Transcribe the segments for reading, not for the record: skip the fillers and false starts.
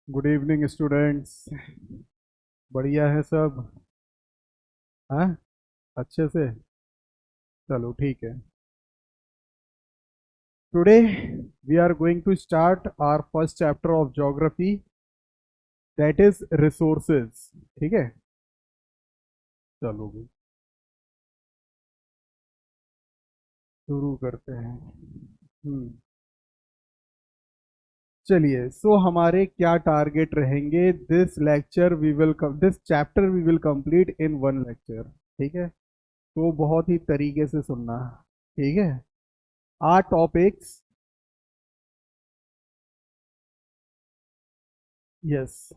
Good evening students. बढ़िया है सब। हाँ, अच्छे से। चलो ठीक है। Today we are going to start our first chapter of geography, that is resources. ठीक है, चलो भी शुरू करते हैं। चलिए, सो हमारे क्या टारगेट रहेंगे? This chapter we will complete in one lecture. ठीक है, तो बहुत ही तरीके से सुनना। ठीक है, our topics. Yes,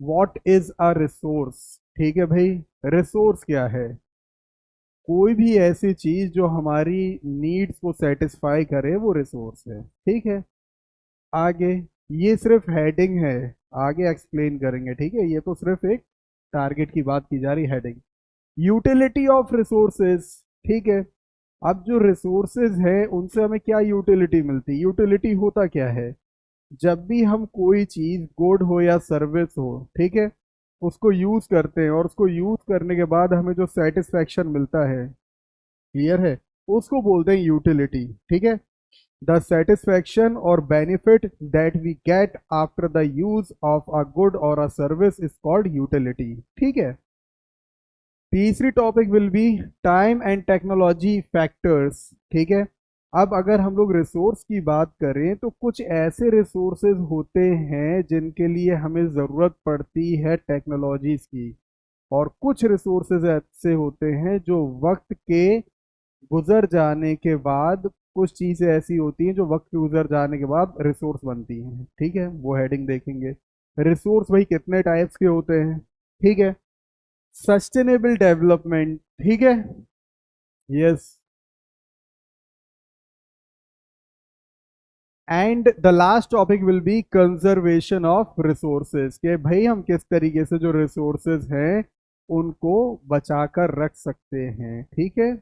what is a resource. ठीक है भाई, रिसोर्स क्या है? कोई भी ऐसी चीज जो हमारी नीड्स को सेटिस्फाई करे वो रिसोर्स है। ठीक है, आगे ये सिर्फ हेडिंग है, आगे एक्सप्लेन करेंगे। ठीक है, ये तो सिर्फ एक टारगेट की बात की जा रही, हेडिंग। Utility of resources. ठीक है, अब जो रिसोर्सेज है उनसे हमें क्या यूटिलिटी मिलती है? यूटिलिटी होता क्या है? जब भी हम कोई चीज, गुड हो या सर्विस हो, ठीक है, उसको यूज करते हैं और उसको यूज करने के बाद हमें जो सेटिस्फैक्शन मिलता है, क्लियर है, उसको बोलते हैं यूटिलिटी। ठीक है, द सेटिस्फैक्शन और benefit that we get after the use of a good और a service is called utility. ठीक है, तीसरी topic will be time and technology factors. ठीक है, अब अगर हम लोग रिसोर्स की बात करें तो कुछ ऐसे रिसोर्सेज होते हैं जिनके लिए हमें ज़रूरत पड़ती है टेक्नोलॉजीज की, और कुछ रिसोर्सेज ऐसे होते हैं जो वक्त के गुजर जाने के बाद, कुछ चीज़ें ऐसी होती हैं जो वक्त के गुजर जाने के बाद रिसोर्स बनती हैं। ठीक है, वो हेडिंग देखेंगे। रिसोर्स भाई कितने टाइप्स के होते हैं? ठीक है, सस्टेनेबल डेवलपमेंट। ठीक है, yes, and the last topic will B conservation of resources, के भाई हम किस तरीके से जो रिसोर्सेज हैं उनको बचाकर रख सकते हैं। ठीक है,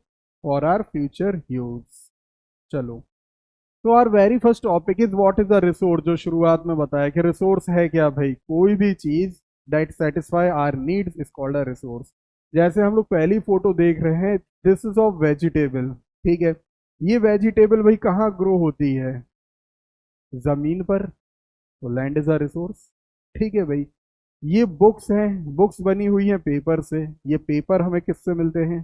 फॉर आर फ्यूचर यूज। चलो, तो our very first topic is what is the resource. जो शुरुआत में बताया कि रिसोर्स है क्या भाई? कोई भी चीज that satisfy our needs is called a resource. जैसे हम लोग पहली फोटो देख रहे हैं, दिस इज ऑफ वेजिटेबल। ठीक है, ये वेजिटेबल भाई कहाँ ग्रो होती है? जमीन पर, तो लैंड इज अ रिसोर्स। ठीक है भाई, ये बुक्स हैं, बुक्स बनी हुई हैं पेपर से। ये पेपर हमें किससे मिलते हैं?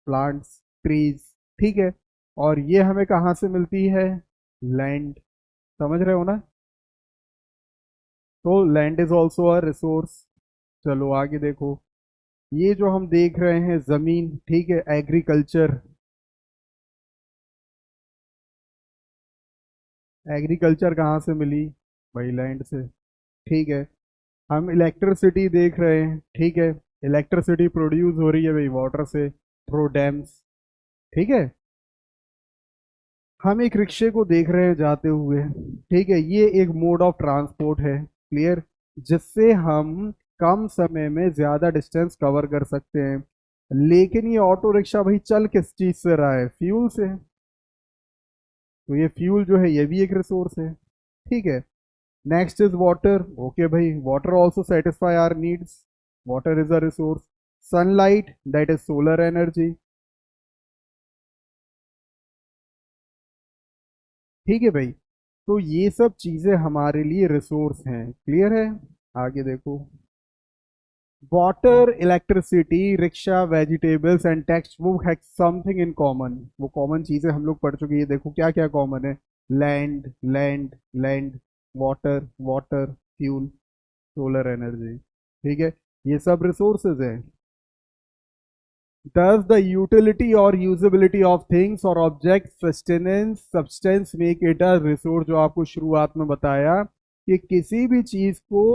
Plants, trees. ठीक है, और ये हमें कहाँ से मिलती है? लैंड। समझ रहे हो ना? तो land is also a resource. चलो आगे देखो, ये जो हम देख रहे हैं जमीन, ठीक है, एग्रीकल्चर। एग्रीकल्चर कहाँ से मिली? भाई लैंड से। ठीक है, हम इलेक्ट्रिसिटी देख रहे हैं, ठीक है, इलेक्ट्रिसिटी प्रोड्यूस हो रही है भाई वाटर से, थ्रू डैम्स। ठीक है, हम एक रिक्शे को देख रहे हैं जाते हुए। ठीक है, ये एक मोड ऑफ ट्रांसपोर्ट है, क्लियर, जिससे हम कम समय में ज्यादा डिस्टेंस कवर कर सकते हैं। लेकिन ये ऑटो रिक्शा भाई चल किस चीज से रहा है? फ्यूल से। तो ये फ्यूल जो है ये भी एक रिसोर्स है। ठीक है, नेक्स्ट इज वाटर। ओके भाई, water also satisfy our needs, water is a resource. Sunlight, that is solar energy. ठीक है भाई, तो ये सब चीजें हमारे लिए रिसोर्स हैं, क्लियर है? आगे देखो, water, electricity, rickshaw, vegetables and text book have something in common. वो कॉमन चीजें हम लोग पढ़ चुके हैं, देखो क्या क्या कॉमन है। Land, land, land, water, water, fuel, solar energy. ठीक है, ये सब रिसोर्सेज हैं। Does the utility or usability of things or objects, sustenance, substance make it a resource? जो आपको शुरुआत में बताया कि किसी भी चीज को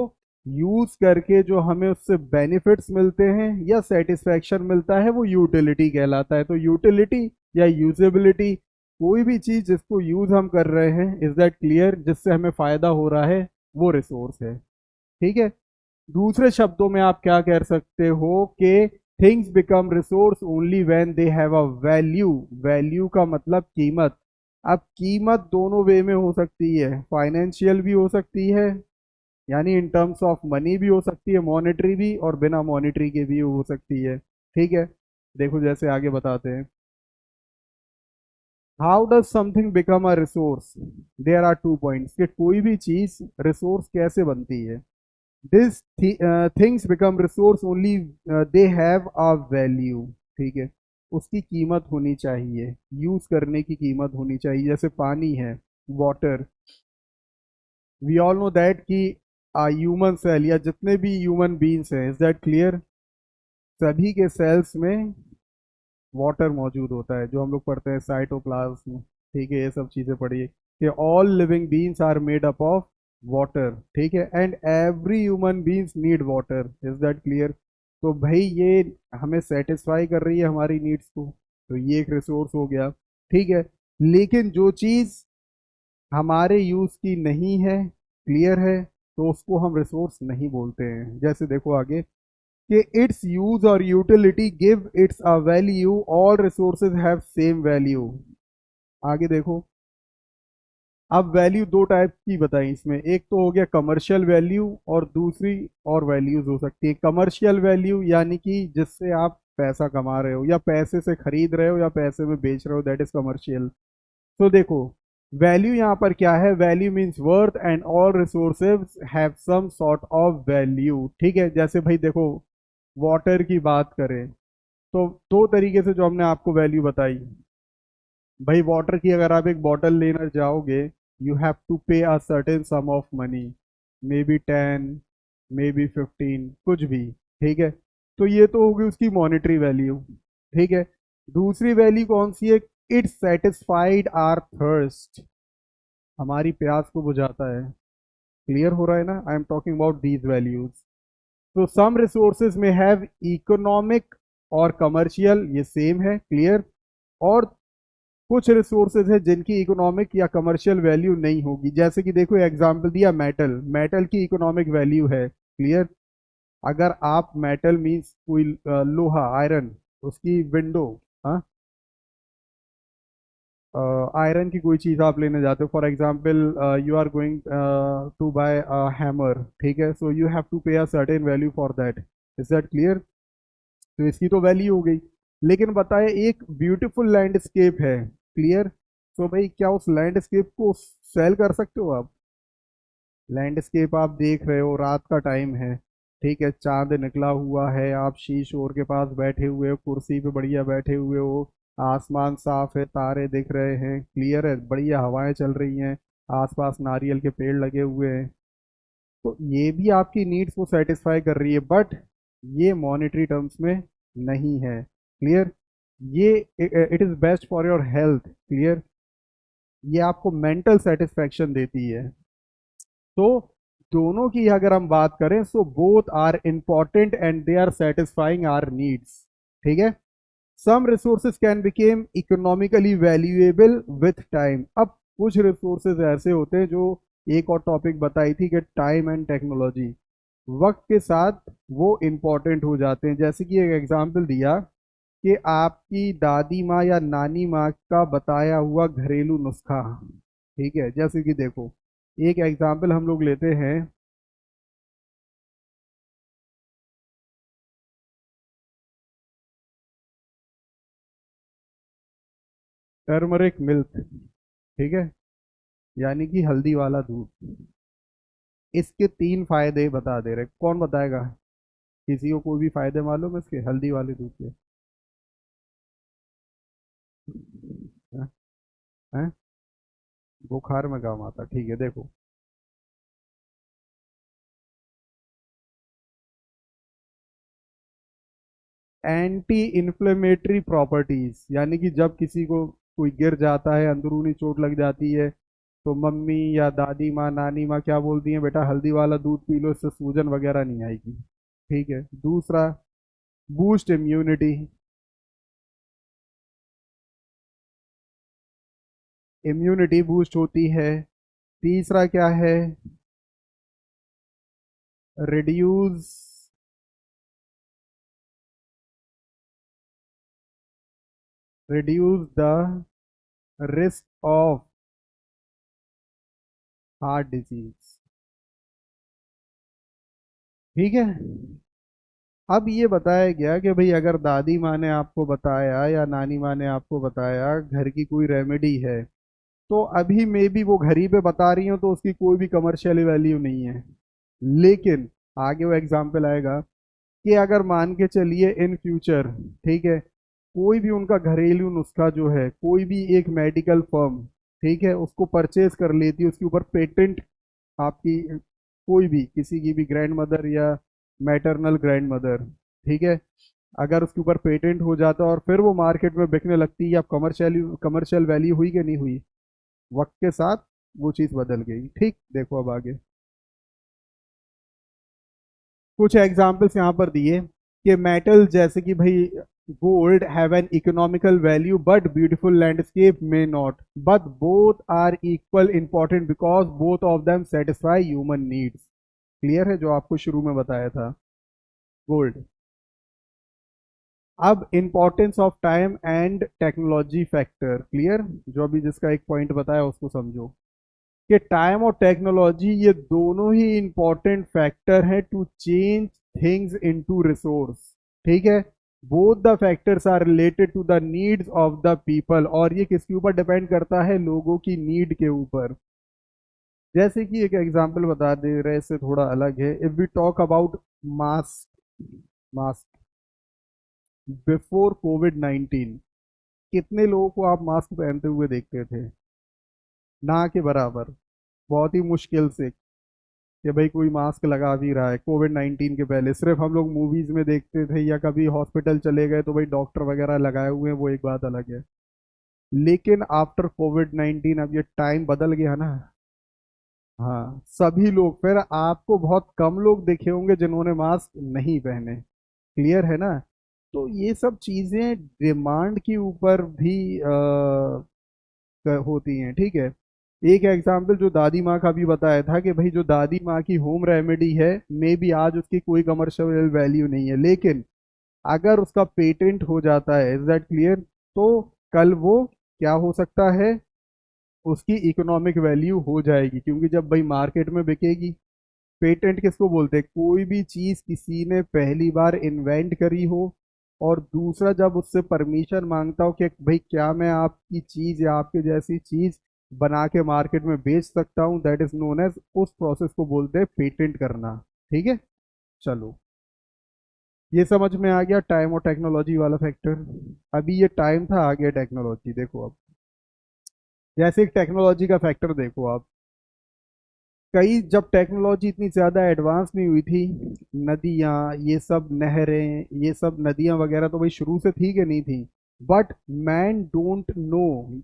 यूज करके जो हमें उससे बेनिफिट्स मिलते हैं या सेटिस्फैक्शन मिलता है वो यूटिलिटी कहलाता है। तो यूटिलिटी या यूजेबिलिटी, कोई भी चीज जिसको यूज हम कर रहे हैं, इज दैट क्लियर, जिससे हमें फायदा हो रहा है, वो रिसोर्स है। ठीक है, दूसरे शब्दों में आप क्या कह सकते हो कि things become resource only when they have a value. Value का मतलब कीमत। अब कीमत दोनों वे में हो सकती है, फाइनेंशियल भी हो सकती है, यानी इन टर्म्स ऑफ मनी भी हो सकती है, मॉनेटरी भी, और बिना मॉनेटरी के भी हो सकती है। ठीक है, देखो जैसे आगे बताते हैं। How does something become a resource? There are 2 points कि कोई भी चीज रिसोर्स कैसे बनती है। This things become resource only they have a value. ठीक है, उसकी कीमत होनी चाहिए, यूज करने की कीमत होनी चाहिए। जैसे पानी है, water, we all know that कि ह्यूमन सेल या जितने भी ह्यूमन बींग्स हैं, इज दैट क्लियर, सभी के सेल्स में वाटर मौजूद होता है, जो हम लोग पढ़ते हैं साइटोप्लाज्म। ठीक है, ये सब चीज़ें पढ़िए कि all living beings are made up of water. ठीक है, and every human beings need water, is that clear. तो भाई ये हमें सेटिस्फाई कर रही है हमारी नीड्स को, तो ये एक रिसोर्स हो गया। ठीक है, लेकिन जो चीज़ हमारे यूज की नहीं है, क्लियर है, तो उसको हम रिसोर्स नहीं बोलते हैं। जैसे देखो आगे कि इट्स यूज और utility give it's a value, all resources have same value. आगे देखो, अब वैल्यू दो टाइप की बताई इसमें, एक तो हो गया कमर्शियल वैल्यू, और दूसरी और वैल्यूज हो सकती है। कमर्शियल वैल्यू यानी कि जिससे आप पैसा कमा रहे हो, या पैसे से खरीद रहे हो, या पैसे में बेच रहे हो, दैट इज कमर्शियल। तो देखो, वैल्यू यहाँ पर क्या है, value means worth, and all resources have some sort of value. ठीक है, जैसे भाई देखो, वाटर की बात करें तो दो तरीके से जो हमने आपको वैल्यू बताई। भाई वाटर की अगर आप एक बॉटल लेना जाओगे, you have to pay a certain some of money, may be 10, may be 15, कुछ भी। ठीक है, तो ये तो होगी उसकी मॉनेटरी वैल्यू। ठीक है, दूसरी वैल्यू कौन सी है, इट सेटिस्फाइड आर थर्स्ट, हमारी प्यास को बुझाता है। क्लियर हो रहा है ना, I am talking about these values. तो सम रिसोर्सेज में हैव इकोनॉमिक और कमर्शियल, ये सेम है, क्लियर। और कुछ रिसोर्सेज है जिनकी इकोनॉमिक या कमर्शियल वैल्यू नहीं होगी। जैसे कि देखो एग्जांपल दिया, मेटल, मेटल की इकोनॉमिक वैल्यू है, क्लियर। अगर आप मेटल मींस कोई लोहा, आयरन, उसकी विंडो, हाँ, आयरन की कोई चीज़ आप लेने जाते हो, for example you are going to buy hammer. ठीक है, so you have to pay a certain value for that, is that clear. तो इसकी तो वैल्यू हो गई। लेकिन बताए एक ब्यूटीफुल लैंडस्केप है, क्लियर, तो भाई क्या उस लैंडस्केप को सेल कर सकते हो आप? लैंडस्केप आप देख रहे हो, रात का टाइम है, ठीक है, चांद निकला हुआ है, आप शीशोर के पास बैठे हुए हो, कुर्सी पे बढ़िया बैठे हुए हो, आसमान साफ है, तारे दिख रहे हैं, क्लियर है, बढ़िया हवाएं चल रही हैं, आसपास नारियल के पेड़ लगे हुए हैं। तो ये भी आपकी नीड्स को सेटिस्फाई कर रही है, बट ये मॉनेटरी टर्म्स में नहीं है, क्लियर। ये it is best for your health, clear. ये आपको मेंटल सेटिस्फैक्शन देती है। तो दोनों की अगर हम बात करें, so both are important and they are satisfying our needs. ठीक है, some resources can became economically valuable with time. अब कुछ रिसोर्सेज ऐसे होते हैं जो, एक और टॉपिक बताई थी कि टाइम एंड टेक्नोलॉजी, वक्त के साथ वो इम्पोर्टेंट हो जाते हैं। जैसे कि एक एग्जांपल दिया कि आपकी दादी माँ या नानी माँ का बताया हुआ घरेलू नुस्खा। ठीक है, जैसे कि देखो, एक एग्जांपल हम लोग लेते हैं, टर्मरिक मिल्क। ठीक है, यानी कि हल्दी वाला दूध। इसके 3 फायदे बता दे रहे, कौन बताएगा? किसी को कोई भी फायदे मालूम है इसके, हल्दी वाले दूध के? हैं? हैं? बुखार में काम आता, ठीक है, देखो, एंटी इन्फ्लेमेटरी प्रॉपर्टीज, यानी कि जब किसी को कोई गिर जाता है, अंदरूनी चोट लग जाती है, तो मम्मी या दादी माँ, नानी माँ क्या बोलती हैं, बेटा हल्दी वाला दूध पी लो, इससे सूजन वगैरह नहीं आएगी। ठीक है, दूसरा, बूस्ट इम्यूनिटी, इम्यूनिटी बूस्ट होती है। तीसरा क्या है, reduce, reduce the risk of heart disease. ठीक है। अब ये बताया गया कि भाई अगर दादी माँ ने आपको बताया या नानी माँ ने आपको बताया घर की कोई रेमेडी है, तो अभी मे बी वो घर ही पे बता रही हो तो उसकी कोई भी कमर्शियल वैल्यू नहीं है। लेकिन आगे वो एग्जाम्पल आएगा कि अगर मान के चलिए इन फ्यूचर, ठीक है, कोई भी उनका घरेलू नुस्खा जो है, कोई भी एक मेडिकल फर्म, ठीक है, उसको परचेज कर लेती है, उसके ऊपर पेटेंट, आपकी कोई भी किसी की भी ग्रैंड मदर या मैटरनल ग्रैंड मदर, ठीक है, अगर उसके ऊपर पेटेंट हो जाता है और फिर वो मार्केट में बिकने लगती है, अब कमर्शियल कमर्शियल वैल्यू हुई कि नहीं हुई? वक्त के साथ वो चीज़ बदल गई। ठीक, देखो अब आगे कुछ एग्जाम्पल्स यहाँ पर दिए कि मेटल जैसे कि भाई gold have an economical value but beautiful landscape में not, but both are equal important because both of them satisfy human needs. Clear है जो आपको शुरू में बताया था, गोल्ड। अब importance of time and technology factor, clear, जो अभी जिसका एक पॉइंट बताया उसको समझो कि टाइम और टेक्नोलॉजी ये दोनों ही इंपॉर्टेंट फैक्टर हैं to change things into resource. ठीक है, both the factors are related to the needs of the people, और ये किसके ऊपर डिपेंड करता है? लोगों की नीड के ऊपर। जैसे कि एक एग्जांपल बता दे रहे, इससे थोड़ा अलग है। If we talk about mask, mask before COVID 19 कितने लोगों को आप मास्क पहनते हुए देखते थे? ना के बराबर, बहुत ही मुश्किल से कि भाई कोई मास्क लगा भी रहा है। कोविड 19 के पहले सिर्फ हम लोग मूवीज में देखते थे, या कभी हॉस्पिटल चले गए तो भाई डॉक्टर वगैरह लगाए हुए हैं, वो एक बात अलग है। लेकिन आफ्टर कोविड 19 अब ये टाइम बदल गया ना। हाँ, सभी लोग, फिर आपको बहुत कम लोग देखे होंगे जिन्होंने मास्क नहीं पहने। क्लियर है ना? तो ये सब चीजें डिमांड के ऊपर भी होती हैं। ठीक है, एक एग्जाम्पल जो दादी माँ का भी बताया था कि भाई जो दादी माँ की होम रेमेडी है, मे बी आज उसकी कोई कमर्शियल वैल्यू नहीं है, लेकिन अगर उसका पेटेंट हो जाता है, इज दैट क्लियर, तो कल वो क्या हो सकता है? उसकी इकोनॉमिक वैल्यू हो जाएगी, क्योंकि जब भाई मार्केट में बिकेगी। पेटेंट किसको बोलते हैं? कोई भी चीज किसी ने पहली बार इन्वेंट करी हो, और दूसरा जब उससे परमिशन मांगता हो कि भाई क्या मैं आपकी चीज या आपके जैसी चीज बना के मार्केट में बेच सकता हूँ, दैट इज नोन एज, उस प्रोसेस को बोलते हैं पेटेंट करना। ठीक है, चलो, ये समझ में आ गया टाइम और टेक्नोलॉजी वाला फैक्टर। अभी ये टाइम था, आ गया टेक्नोलॉजी। देखो अब, जैसे एक टेक्नोलॉजी का फैक्टर देखो आप, कई जब टेक्नोलॉजी इतनी ज़्यादा एडवांस नहीं हुई थी, नदियाँ, ये सब नहरें, ये सब नदियाँ वगैरह तो भाई शुरू से थी कि नहीं थी, बट मैन डोंट नो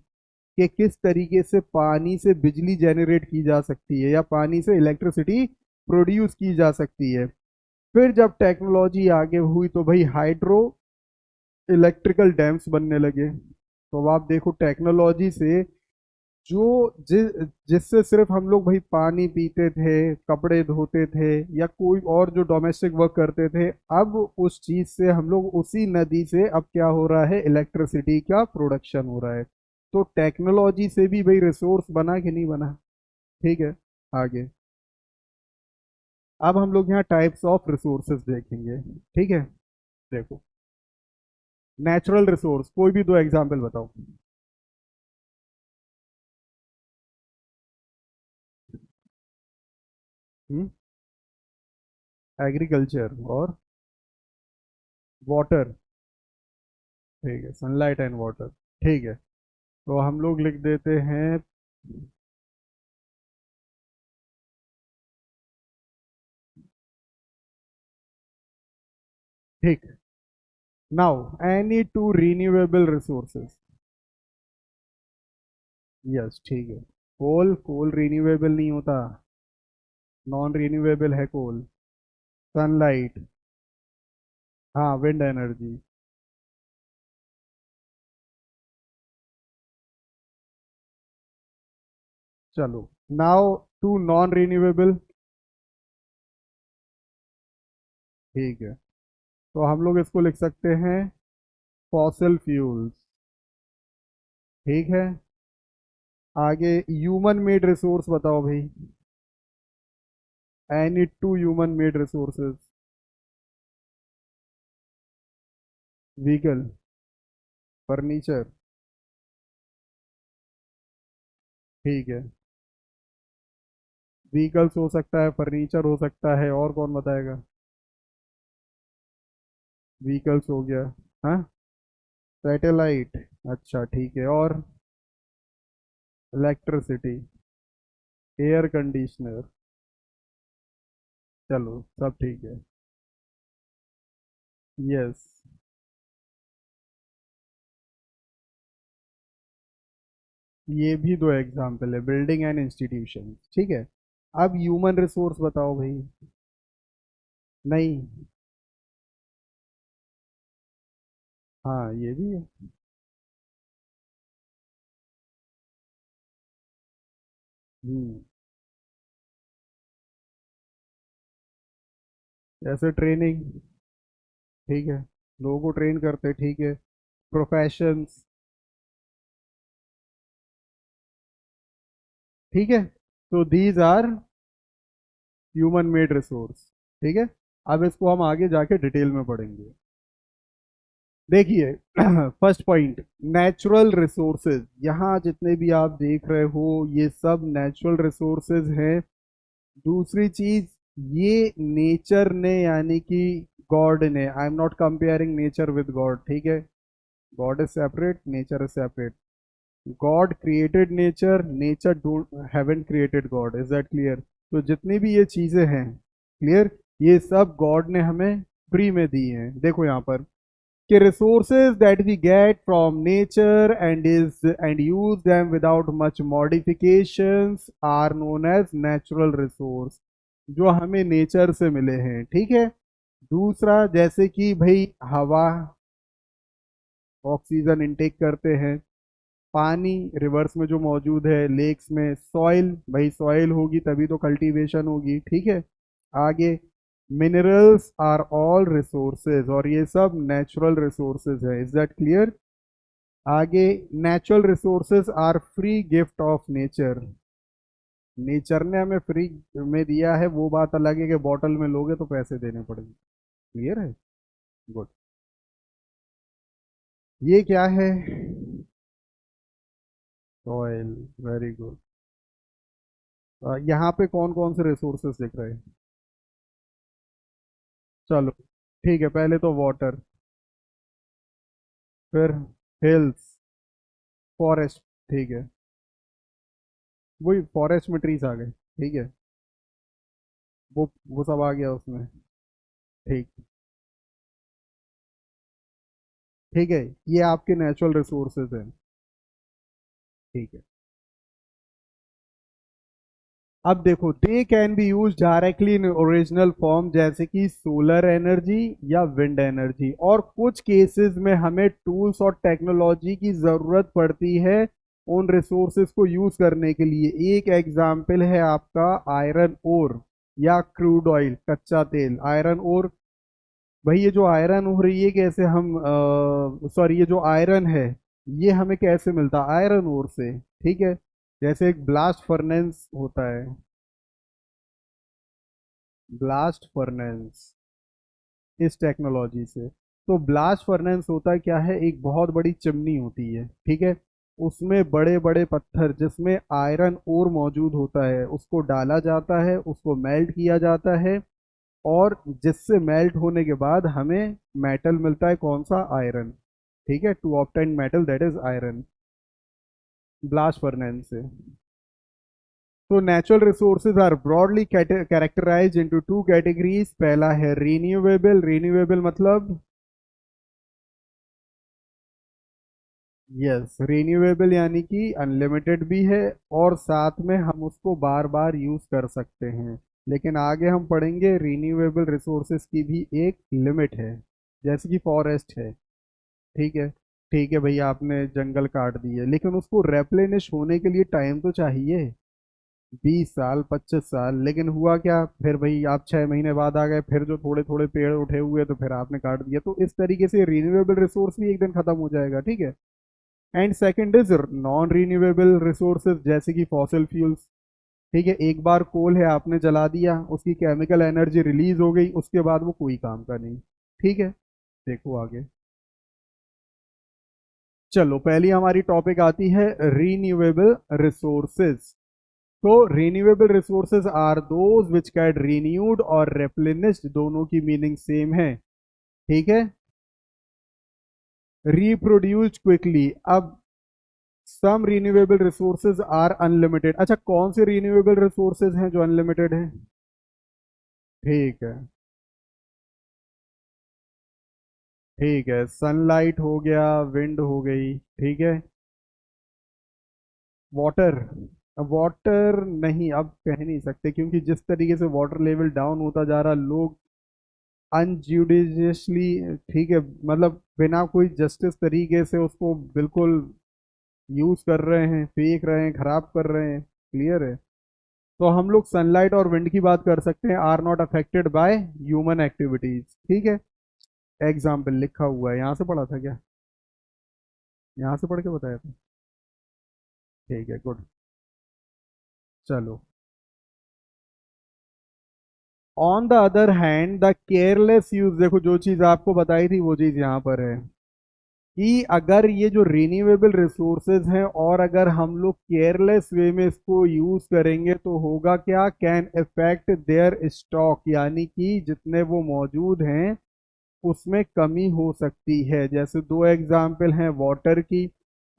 कि किस तरीके से पानी से बिजली जनरेट की जा सकती है या पानी से इलेक्ट्रिसिटी प्रोड्यूस की जा सकती है। फिर जब टेक्नोलॉजी आगे हुई तो भाई हाइड्रो इलेक्ट्रिकल डैम्स बनने लगे। तो अब आप देखो टेक्नोलॉजी से जो जिससे सिर्फ हम लोग भाई पानी पीते थे, कपड़े धोते थे, या कोई और जो डोमेस्टिक वर्क करते थे, अब उस चीज से हम लोग उसी नदी से अब क्या हो रहा है? इलेक्ट्रिसिटी का प्रोडक्शन हो रहा है। तो टेक्नोलॉजी से भी भाई रिसोर्स बना कि नहीं बना? ठीक है, आगे अब हम लोग यहाँ टाइप्स ऑफ रिसोर्सेज देखेंगे। ठीक है, देखो, नेचुरल रिसोर्स, कोई भी दो एग्जांपल बताओ। हम्म, एग्रीकल्चर और वाटर। ठीक है, सनलाइट एंड वाटर। ठीक है, तो हम लोग लिख देते हैं। ठीक, now any two renewable resources. Yes, ठीक है। कोल, कोल रिन्यूएबल नहीं होता, नॉन रिन्यूएबल है कोल। सनलाइट, हाँ, विंड एनर्जी। चलो, नाउ टू नॉन रिन्यूएबल। ठीक है, तो हम लोग इसको लिख सकते हैं फॉसिल फ्यूल्स। ठीक है, आगे ह्यूमन मेड रिसोर्स बताओ भाई, any two human made resources. Vehicle, furniture, ठीक है। व्हीकल्स हो सकता है, फर्नीचर हो सकता है, और कौन बताएगा? व्हीकल्स हो गया। हाँ, सैटेलाइट, अच्छा ठीक है, और? इलेक्ट्रिसिटी, एयर कंडीशनर, चलो सब ठीक है। यस, ये भी दो एग्जाम्पल है, बिल्डिंग एंड इंस्टीट्यूशन, ठीक है। अब ह्यूमन रिसोर्स बताओ भाई। नहीं। हाँ, ये भी है। हम्म। जैसे ट्रेनिंग, ठीक है, लोगों को ट्रेन करते, ठीक है। प्रोफेशंस, ठीक है। तो these are human made resource, ठीक है। अब इसको हम आगे जाके डिटेल में पढ़ेंगे। देखिए, फर्स्ट पॉइंट, नेचुरल रिसोर्सेज। यहाँ जितने भी आप देख रहे हो ये सब नेचुरल रिसोर्सेज हैं। दूसरी चीज, ये नेचर ने यानी कि गॉड ने, I am not comparing nature with God, ठीक है। God is separate, nature is separate. God created nature, nature don't haven't created God, is that clear? तो जितनी भी ये चीजें हैं, क्लियर, ये सब गॉड ने हमें फ्री में दी हैं। देखो यहाँ पर कि resources that we get from nature and use them without much modifications are known as natural resource, जो हमें नेचर से मिले हैं, ठीक है। दूसरा, जैसे कि भाई हवा, ऑक्सीजन इनटेक करते हैं। पानी, रिवर्स में जो मौजूद है, लेक्स में। सॉइल, भाई सॉइल होगी तभी तो कल्टीवेशन होगी, ठीक है। आगे, मिनरल्स आर ऑल रिसोर्सेज, और ये सब नेचुरल रिसोर्सेज है, इज दैट क्लियर? आगे, natural resources are free gift of nature. Nature ने हमें फ्री में दिया है, वो बात अलग है कि बॉटल में लोगे तो पैसे देने पड़ेंगे। क्लियर है? गुड। ये क्या है? Soil, very good. यहाँ पे कौन कौन से रिसोर्सेज दिख रहे हैं? चलो, ठीक है, पहले तो वाटर, फिर हिल्स, फॉरेस्ट, ठीक है। वही फॉरेस्ट में ट्रीज आ गए, ठीक है। वो सब आ गया उसमें, ठीक। ठीक है, ये आपके नेचुरल रिसोर्सेज हैं, ठीक है। अब देखो, they can be use directly in original form, जैसे कि सोलर एनर्जी या विंड एनर्जी, और कुछ केसेस में हमें टूल्स और टेक्नोलॉजी की जरूरत पड़ती है उन रिसोर्सेज को यूज करने के लिए। एक एग्जाम्पल है आपका आयरन ओर या क्रूड ऑयल, कच्चा तेल, आयरन ओर। भाई ये जो आयरन हो रही है, कैसे हम, सॉरी, ये जो आयरन है, ये हमें कैसे मिलता है? आयरन ओर से, ठीक है। जैसे एक ब्लास्ट फर्नेस होता है, ब्लास्ट फर्नेस, इस टेक्नोलॉजी से। तो ब्लास्ट फर्नेस होता क्या है? एक बहुत बड़ी चिमनी होती है, ठीक है। उसमें बड़े बड़े पत्थर जिसमें आयरन ओर मौजूद होता है, उसको डाला जाता है, उसको मेल्ट किया जाता है, और जिससे मेल्ट होने के बाद हमें मेटल मिलता है, कौन सा? आयरन, ठीक है। To obtain metal, that is iron, blast furnace से। तो natural resources are broadly characterise into two categories. पहला है रीन्यूएबल, रीन्यूएबल मतलब, यस, रीन्यूएबल यानी कि अनलिमिटेड भी है, और साथ में हम उसको बार बार यूज कर सकते हैं। लेकिन आगे हम पढ़ेंगे रीन्यूएबल रिसोर्सेज की भी एक लिमिट है, जैसे कि फॉरेस्ट है, ठीक है। ठीक है भैया, आपने जंगल काट दिए, लेकिन उसको रेप्लेनिश होने के लिए टाइम तो चाहिए, 20 साल, 25 साल। लेकिन हुआ क्या फिर? भाई आप 6 महीने बाद आ गए, फिर जो थोड़े थोड़े पेड़ उठे हुए तो फिर आपने काट दिया। तो इस तरीके से रिन्यूएबल रिसोर्स भी एक दिन खत्म हो जाएगा, ठीक है। And second is non renewable resources, जैसे कि फॉसिल फ्यूल्स, ठीक है। एक बार कोल है, आपने जला दिया, उसकी केमिकल एनर्जी रिलीज हो गई, उसके बाद वो कोई काम का नहीं, ठीक है। देखो आगे, चलो पहली हमारी टॉपिक आती है रीन्यूएबल रिसोर्सेज। तो renewable resources are those which can renewed और रेप्लेनिश्ड, दोनों की मीनिंग सेम है। ठीक है। Reproduced quickly. अब some renewable resources are unlimited. अच्छा, कौन से रीन्यूएबल रिसोर्सेज हैं जो अनलिमिटेड है? ठीक है। ठीक है, सनलाइट हो गया, विंड हो गई, ठीक है। वाटर। वाटर नहीं, अब कह नहीं सकते, क्योंकि जिस तरीके से वाटर लेवल डाउन होता जा रहा, लोग अनजुडिशियसली, ठीक है, मतलब बिना कोई जस्टिस तरीके से उसको बिल्कुल यूज कर रहे हैं, फेंक रहे हैं, खराब कर रहे हैं। क्लियर है। तो हम लोग सनलाइट और विंड की बात कर सकते हैं, are not affected by human activities. ठीक है। एग्जाम्पल लिखा हुआ है, यहाँ से पढ़ा था क्या? यहाँ से पढ़ के बताया था। ठीक है, गुड। चलो। On the other hand the careless use, देखो जो चीज आपको बताई थी वो चीज यहाँ पर है कि अगर ये जो रिन्यूएबल रिसोर्सेज हैं और अगर हम लोग केयरलेस वे में इसको यूज करेंगे तो होगा क्या, कैन इफेक्ट देयर स्टॉक, यानी कि जितने वो मौजूद हैं उसमें कमी हो सकती है। जैसे दो एग्जाम्पल हैं वाटर की।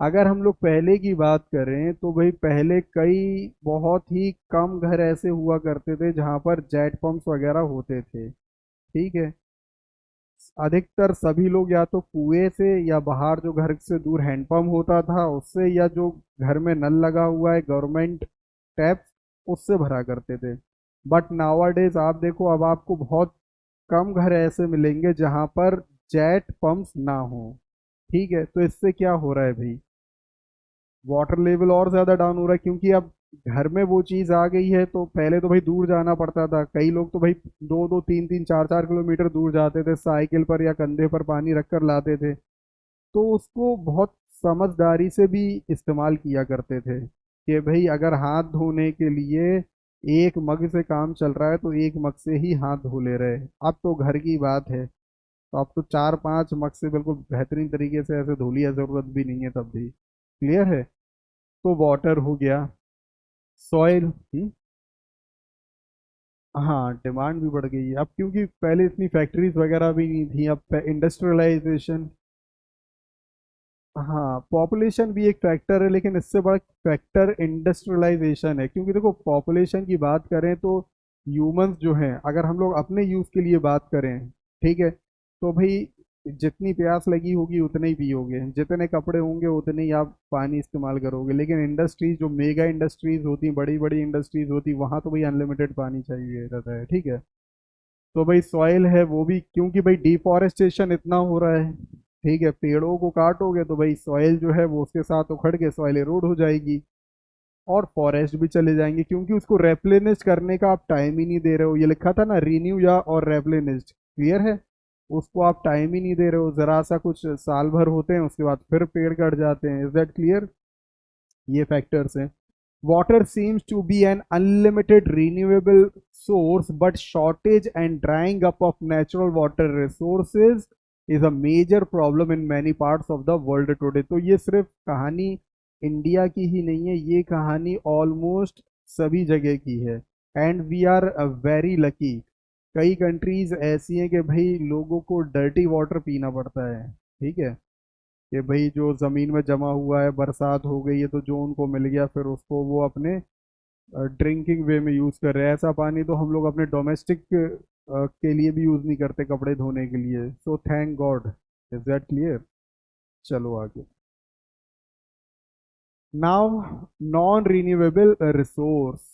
अगर हम लोग पहले की बात करें तो भाई पहले कई बहुत ही कम घर ऐसे हुआ करते थे जहां पर जेट पंप्स वगैरह होते थे। ठीक है। अधिकतर सभी लोग या तो कुएं से या बाहर जो घर से दूर हैंडपंप होता था उससे, या जो घर में नल लगा हुआ है गवर्नमेंट टैप, उससे भरा करते थे। बट नाउअडेज आप देखो, अब आपको बहुत कम घर ऐसे मिलेंगे जहां पर जेट पंप्स ना हो। ठीक है। तो इससे क्या हो रहा है भाई, वाटर लेवल और ज्यादा डाउन हो रहा है, क्योंकि अब घर में वो चीज आ गई है। तो पहले तो भाई दूर जाना पड़ता था, कई लोग तो भाई 2-2 3-3 4-4 किलोमीटर दूर जाते थे, साइकिल पर या कंधे पर पानी रखकर लाते थे। तो उसको बहुत समझदारी से भी इस्तेमाल किया करते थे कि भाई अगर हाथ धोने के लिए एक मग से काम चल रहा है तो एक मग से ही हाथ धो ले रहे। अब तो घर की बात है, तो अब तो 4-5 मग से बिल्कुल बेहतरीन तरीके से ऐसे धो लिया, जरूरत भी नहीं है तब भी। क्लियर है। तो वाटर हो गया। सॉइल। हाँ, डिमांड भी बढ़ गई है अब, क्योंकि पहले इतनी फैक्ट्रीज वगैरह भी नहीं थी, अब इंडस्ट्रियलाइजेशन। हाँ, पॉपुलेशन भी एक फैक्टर है, लेकिन इससे बड़ा फैक्टर इंडस्ट्रियलाइजेशन है। क्योंकि देखो पॉपुलेशन की बात करें तो ह्यूमंस जो हैं, अगर हम लोग अपने यूज़ के लिए बात करें, ठीक है, तो भाई जितनी प्यास लगी होगी उतने ही पियोगे, जितने कपड़े होंगे उतने ही आप पानी इस्तेमाल करोगे। लेकिन इंडस्ट्रीज, जो मेगा इंडस्ट्रीज होती, बड़ी बड़ी इंडस्ट्रीज होती, वहाँ तो भाई अनलिमिटेड पानी चाहिए रहता है। ठीक है। तो भाई सॉइल है वो भी, क्योंकि भाई डिफॉरेस्टेशन इतना हो रहा है, ठीक है, पेड़ों को काटोगे तो भाई सॉइल जो है वो उसके साथ उखड़ के सॉइल एरोड हो जाएगी, और फॉरेस्ट भी चले जाएंगे, क्योंकि उसको रेप्लेनिश करने का आप टाइम ही नहीं दे रहे हो। ये लिखा था ना, रीन्यू या और रेप्लेनिश। क्लियर है। उसको आप टाइम ही नहीं दे रहे हो, जरा सा कुछ साल भर होते हैं उसके बाद फिर पेड़ कट जाते हैं। Is that clear? ये फैक्टर्स हैं। Water seems to be an unlimited renewable source, but shortage and drying up of natural water resources is a major problem in many parts of the world today। तो ये सिर्फ कहानी India की ही नहीं है, ये कहानी ऑलमोस्ट सभी जगह की है। And we are very lucky. कई कंट्रीज ऐसी हैं कि भाई लोगों को डर्टी वाटर पीना पड़ता है। ठीक है। कि भाई जो ज़मीन में जमा हुआ है, बरसात हो गई है तो जो उनको मिल गया फिर उसको वो अपने ड्रिंकिंग वे में यूज़ कर रहे हैं। ऐसा पानी तो हम लोग अपने डोमेस्टिक के लिए भी यूज़ नहीं करते, कपड़े धोने के लिए। So thank God. Is that clear? चलो आगे। Now, non renewable resource,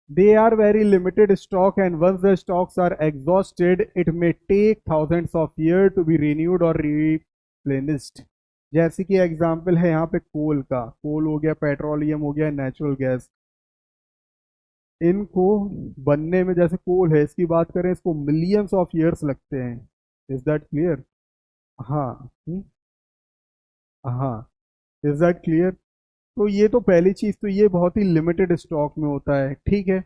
they are very limited stock, and once the stocks are exhausted it may take thousands of years to be renewed or replenished। जैसे कि example है यहाँ पे कोल का, कोल हो गया, पेट्रोलियम हो गया, नेचुरल गैस। इनको बनने में, जैसे कोल है इसकी बात करें, इसको मिलियंस ऑफ ईयर्स लगते हैं। Is that clear? हाँ। हाँ। Is that clear? तो ये तो पहली चीज, तो ये बहुत ही लिमिटेड स्टॉक में होता है। ठीक है।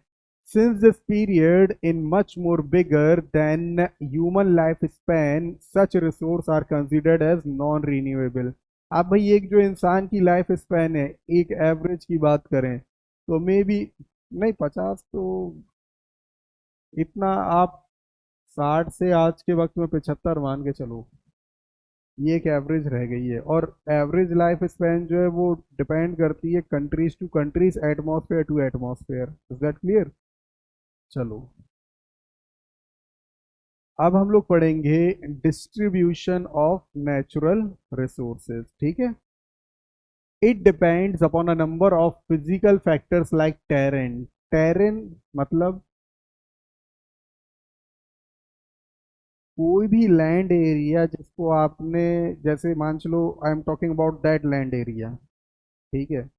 Since this period in much more bigger than human life span, such resource are considered as non renewable. आप भाई एक जो इंसान की लाइफ स्पैन है, एक एवरेज की बात करें तो मे बी, नहीं 50 तो इतना, आप 60 से आज के वक्त में 75 मान के चलो, ये एक एवरेज रह गई है। और एवरेज लाइफ स्पैन जो है वो डिपेंड करती है countries to countries, atmosphere to atmosphere. Is that clear? चलो, अब हम लोग पढ़ेंगे डिस्ट्रीब्यूशन ऑफ नेचुरल रिसोर्सेज। ठीक है। It depends upon a number of physical factors like terrain. Terrain मतलब कोई भी लैंड एरिया जिसको आपने, जैसे मान चलो I am talking about that land area. ठीक है।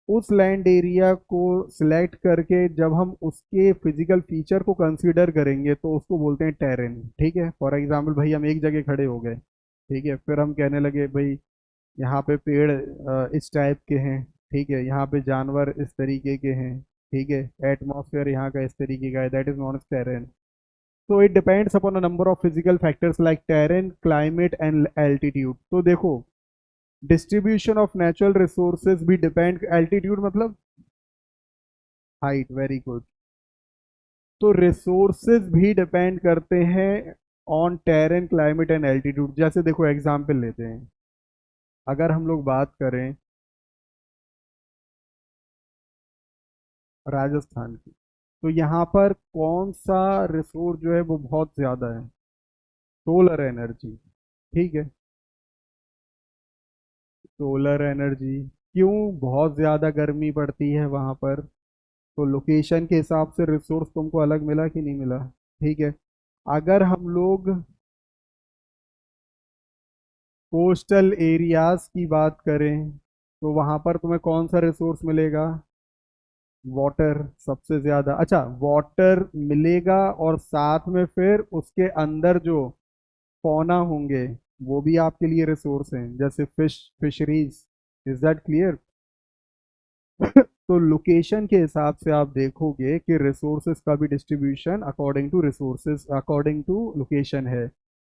उस लैंड एरिया को सिलेक्ट करके जब हम उसके फिजिकल फीचर को कंसीडर करेंगे तो उसको बोलते हैं टेरेन। ठीक है। फॉर एग्जांपल भाई हम एक जगह खड़े हो गए, ठीक है, फिर हम कहने लगे भाई यहाँ पे पेड़ इस टाइप के हैं, ठीक है, यहाँ पे जानवर इस तरीके के हैं, ठीक है, एटमॉस्फेयर यहाँ का इस तरीके का है, that is known as terrain. तो it depends upon a number of physical factors like terrain, climate and altitude. तो देखो, डिस्ट्रीब्यूशन ऑफ नेचुरल रिसोर्सेज भी डिपेंड, एल्टीट्यूड मतलब हाइट, वेरी गुड। तो रिसोर्सेज भी डिपेंड करते हैं on terrain, climate and altitude. जैसे देखो एग्जांपल लेते हैं, अगर हम लोग बात करें राजस्थान की, तो यहाँ पर कौन सा रिसोर्स जो है वो बहुत ज़्यादा है? Solar energy. ठीक है। Solar energy. क्यों? बहुत ज़्यादा गर्मी पड़ती है वहाँ पर, तो लोकेशन के हिसाब से रिसोर्स तुमको अलग मिला कि नहीं मिला? ठीक है। अगर हम लोग कोस्टल एरियाज की बात करें तो वहाँ पर तुम्हें कौन सा रिसोर्स मिलेगा? वाटर सबसे ज़्यादा। अच्छा, वाटर मिलेगा और साथ में फिर उसके अंदर जो फौना होंगे वो भी आपके लिए रिसोर्स हैं, जैसे फिशरीज। Is that clear? तो लोकेशन के हिसाब से आप देखोगे कि रिसोर्सेज का भी distribution according to resources, according to location है।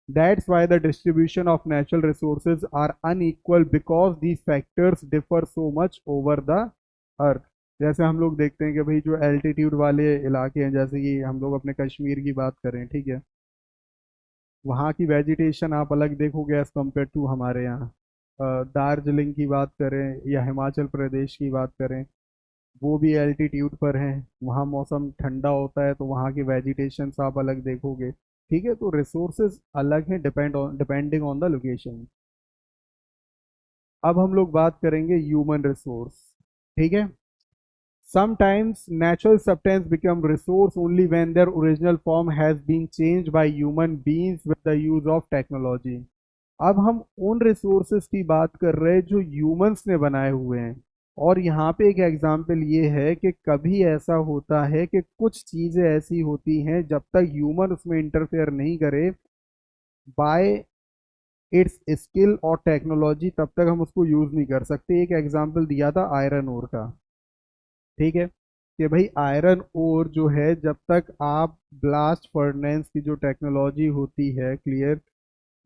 That's why the distribution of natural resources are unequal because these factors differ so much over the earth. जैसे हम लोग देखते हैं कि भाई जो एल्टीट्यूड वाले इलाके हैं, जैसे कि हम लोग अपने कश्मीर की बात करें, ठीक है, वहाँ की वेजिटेशन आप अलग देखोगे एज कम्पेयर टू हमारे यहाँ। दार्जिलिंग की बात करें या हिमाचल प्रदेश की बात करें, वो भी एल्टीट्यूड पर हैं, वहाँ मौसम ठंडा होता है तो वहाँ की वेजिटेशन आप अलग देखोगे। ठीक है। तो रिसोर्सेज अलग हैं, डिपेंडिंग ऑन द लोकेशन। अब हम लोग बात करेंगे ह्यूमन रिसोर्स। ठीक है। Sometimes natural substance become resource only when their original form has been changed by human beings with the use of technology. अब हम उन रिसोर्सेज की बात कर रहे हैं जो ह्यूमंस ने बनाए हुए हैं। और यहाँ पे एक एग्जांपल ये है कि कभी ऐसा होता है कि कुछ चीज़ें ऐसी होती हैं जब तक ह्यूमन उसमें इंटरफेयर नहीं करे बाय इट्स स्किल और टेक्नोलॉजी, तब तक हम उसको यूज़ नहीं कर सकते। एक एग्जांपल दिया था आयरन ओर का। ठीक है, कि भाई आयरन ओर जो है, जब तक आप ब्लास्ट फर्नेस की जो टेक्नोलॉजी होती है, क्लियर,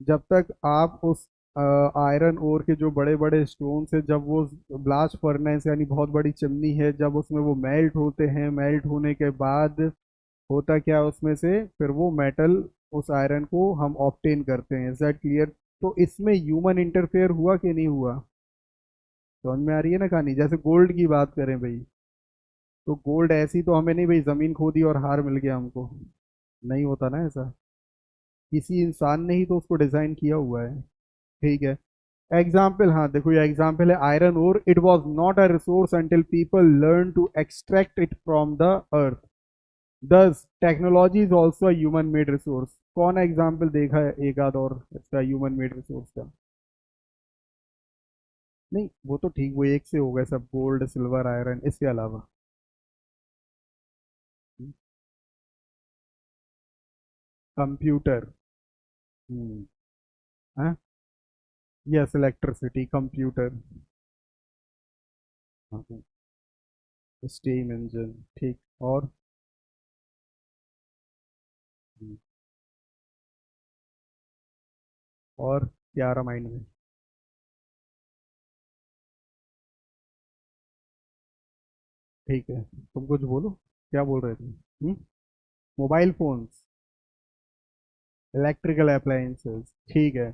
जब तक आप उस आयरन ओर के जो बड़े बड़े स्टोन्स है, जब वो ब्लास्ट फर्नेस यानी बहुत बड़ी चिमनी है, जब उसमें वो मेल्ट होते हैं, मेल्ट होने के बाद होता क्या उसमें से, फिर वो मेटल, उस आयरन को हम ऑब्टेन करते हैं। Is that clear? तो इसमें ह्यूमन इंटरफेयर हुआ कि नहीं हुआ? समझ में आ रही है ना कहानी? जैसे गोल्ड की बात करें भाई, तो गोल्ड ऐसी तो हमें नहीं भाई, जमीन खोदी और हार मिल गया हमको, नहीं होता ना ऐसा। किसी इंसान ने ही तो उसको डिजाइन किया हुआ है। ठीक है। एग्जाम्पल, हाँ देखो ये एग्जाम्पल है iron ore. It was not a resource until people learn to extract it from the earth. Thus technology is also human made resource. कौन एग्जाम्पल देखा है एक आध और इसका ह्यूमन मेड रिसोर्स का? नहीं वो तो ठीक, वो एक से हो गए सब, गोल्ड सिल्वर आयरन, इसके अलावा? Computer. Hmm. Yes, electricity, computer. Steam engine. ठीक। और हम्म, और क्या रहा माइंड में? ठीक है, तुम कुछ बोलो, क्या बोल रहे थे? मोबाइल फोन्स, इलेक्ट्रिकल अप्लायंसेस, ठीक है।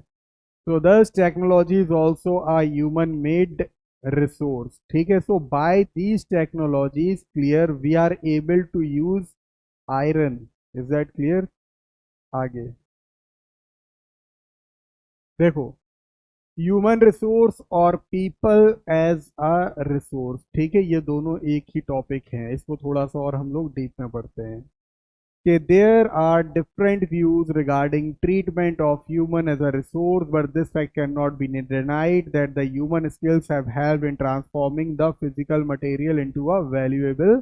So thus technology is also a human made resource, ठीक है। So by these technologies, clear, we are able to use iron, is that clear? आगे देखो, ह्यूमन रिसोर्स और पीपल एज अ रिसोर्स, ठीक है, ये दोनों एक ही टॉपिक हैं, इसको थोड़ा सा और हम लोग डीप में पढ़ते हैं कि there are different views regarding treatment of human as a resource, but this fact cannot be denied that the human skills have helped in transforming the physical material into a valuable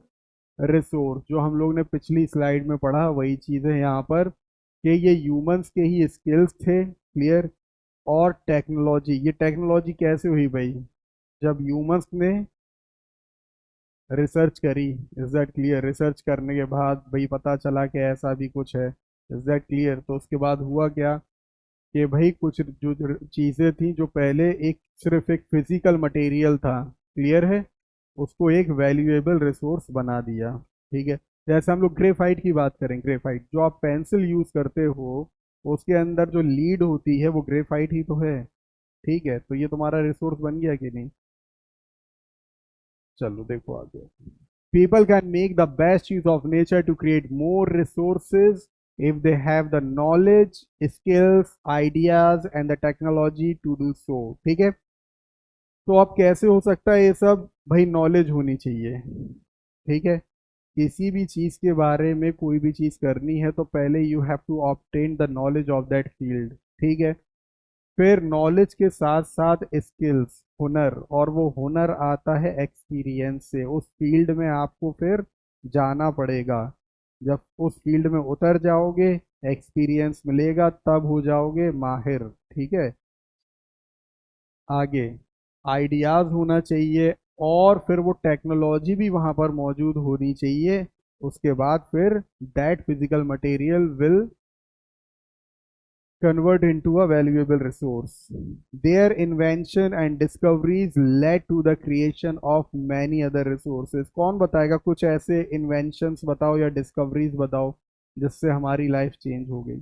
resource। जो हम लोग ने पिछली slide में पढ़ा वही चीज़ है यहाँ पर, कि ये ह्यूमंस के ही स्किल्स थे, क्लियर। और टेक्नोलॉजी, ये टेक्नोलॉजी कैसे हुई भाई? जब ह्यूमंस ने रिसर्च करी, इज दैट क्लियर? रिसर्च करने के बाद भाई पता चला कि ऐसा भी कुछ है, इज दैट क्लियर? तो उसके बाद हुआ क्या कि भाई कुछ जो चीज़ें थी जो पहले एक सिर्फ एक फिजिकल मटेरियल था, क्लियर है, उसको एक वैल्यूएबल रिसोर्स बना दिया, ठीक है। जैसे हम लोग ग्रेफाइट की बात करें, ग्रेफाइट जो आप पेंसिल यूज करते हो, उसके अंदर जो लीड होती है वो ग्रेफाइट ही तो है, ठीक है। तो ये तुम्हारा रिसोर्स बन गया कि नहीं? चलो देखो आगे। People can make the best use of nature to create more resources if they have the knowledge, skills, ideas and the technology to do so, ठीक है। तो अब कैसे हो सकता है ये सब? भाई नॉलेज होनी चाहिए, ठीक है। किसी भी चीज़ के बारे में कोई भी चीज़ करनी है तो पहले you have to obtain the knowledge of that field, ठीक है। फिर नॉलेज के साथ साथ स्किल्स, हुनर, और वो हुनर आता है एक्सपीरियंस से। उस फील्ड में आपको फिर जाना पड़ेगा, जब उस फील्ड में उतर जाओगे, एक्सपीरियंस मिलेगा, तब हो जाओगे माहिर, ठीक है। आगे आइडियाज होना चाहिए, और फिर वो टेक्नोलॉजी भी वहां पर मौजूद होनी चाहिए। उसके बाद फिर that physical material will convert into a valuable resource. Their invention and discoveries led to the creation of many other resources। कौन बताएगा कुछ ऐसे inventions बताओ या discoveries बताओ जिससे हमारी लाइफ चेंज हो गई?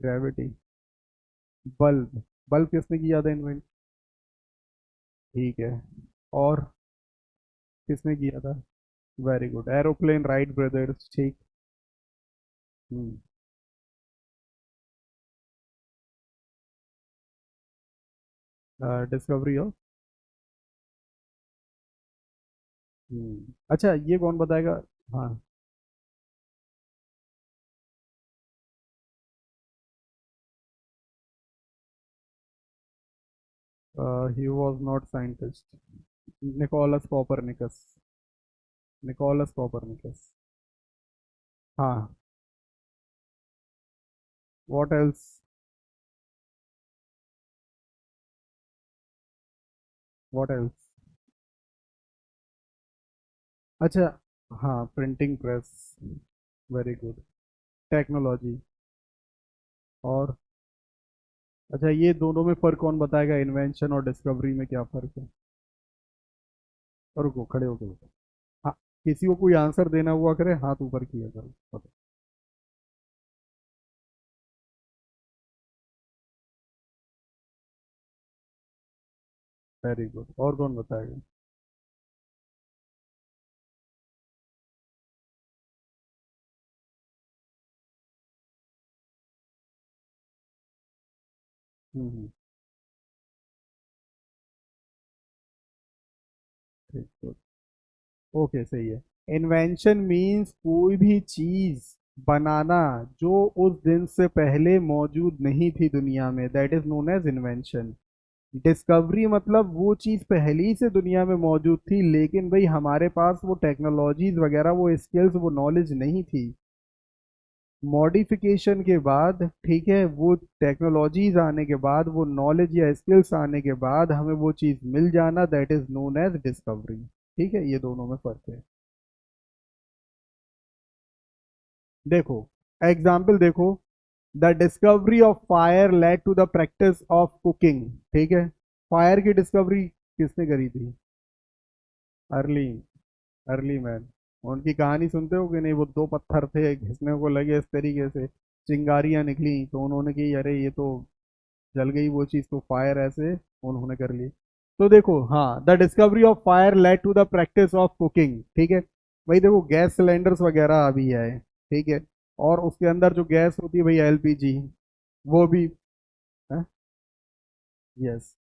ग्रेविटी, बल्ब, बल्ब किसने किया था इन्वेंट? ठीक है। और किसने किया था? Very good, aeroplane, Wright brothers, ठीक। हम्म, डिस्कवरी ऑफ, अच्छा ये कौन बताएगा? हाँ, he was not scientist, Nicolaus Copernicus, Nicolaus Copernicus. हाँ, व्हाट एल्स? What else? अच्छा, हाँ, printing press, very good, technology. और अच्छा, ये दोनों में फर्क कौन बताएगा? इन्वेंशन और डिस्कवरी में क्या फर्क है? रुको, खड़े होके बताओ। हाँ, किसी को कोई आंसर देना हुआ करे हाथ ऊपर किया करो, बताओ। वेरी गुड, और कौन बताएगा? ठीक, गुड, ओके, सही है। इन्वेंशन मीन्स कोई भी चीज बनाना जो उस दिन से पहले मौजूद नहीं थी दुनिया में, that is known as invention. Discovery मतलब वो चीज पहले ही से दुनिया में मौजूद थी, लेकिन भाई हमारे पास वो टेक्नोलॉजीज वगैरह, वो स्किल्स, वो नॉलेज नहीं थी। मॉडिफिकेशन के बाद, ठीक है, वो टेक्नोलॉजीज आने के बाद, वो नॉलेज या स्किल्स आने के बाद हमें वो चीज मिल जाना, that is known as discovery, ठीक है। ये दोनों में फर्क है। देखो, एग्जाम्पल देखो, the discovery of fire led to the practice of cooking, ठीक है। फायर की डिस्कवरी किसने करी थी? Early, early man. उनकी कहानी सुनते हो कि नहीं? वो दो पत्थर थे, घिसने को लगे इस तरीके से, चिंगारियां निकली, तो उन्होंने की अरे ये तो जल गई वो चीज, तो फायर ऐसे उन्होंने कर ली। तो देखो, हाँ, the discovery of fire led to the practice of cooking, ठीक है। भाई देखो, गैस सिलेंडर्स वगैरह अभी आए, ठीक है, और उसके अंदर जो गैस होती है भाई, एलपीजी, वो भी, यस,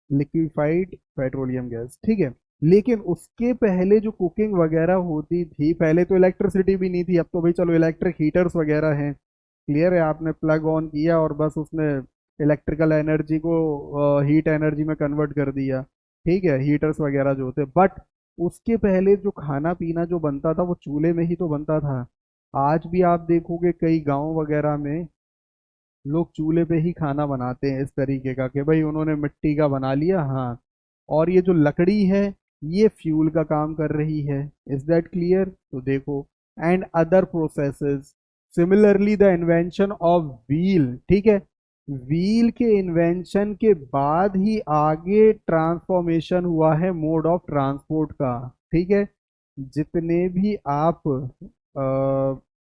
लिक्विफाइड पेट्रोलियम गैस, ठीक है। लेकिन उसके पहले जो कुकिंग वगैरह होती थी, पहले तो इलेक्ट्रिसिटी भी नहीं थी। अब तो भाई चलो इलेक्ट्रिक हीटर्स वगैरह हैं, क्लियर है, आपने प्लग ऑन किया और बस उसने इलेक्ट्रिकल एनर्जी को हीट एनर्जी में कन्वर्ट कर दिया, ठीक है, हीटर्स वगैरह जो होते। बट उसके पहले जो खाना पीना जो बनता था वो चूल्हे में ही तो बनता था। आज भी आप देखोगे कई गांव वगैरह में लोग चूल्हे पे ही खाना बनाते हैं, इस तरीके का कि भाई उन्होंने मिट्टी का बना लिया, हाँ, और ये जो लकड़ी है ये फ्यूल का काम कर रही है। Is that clear? तो देखो, and other processes, similarly the invention of wheel, ठीक है, व्हील के इन्वेंशन के बाद ही आगे ट्रांसफॉर्मेशन हुआ है मोड ऑफ ट्रांसपोर्ट का, ठीक है। जितने भी आप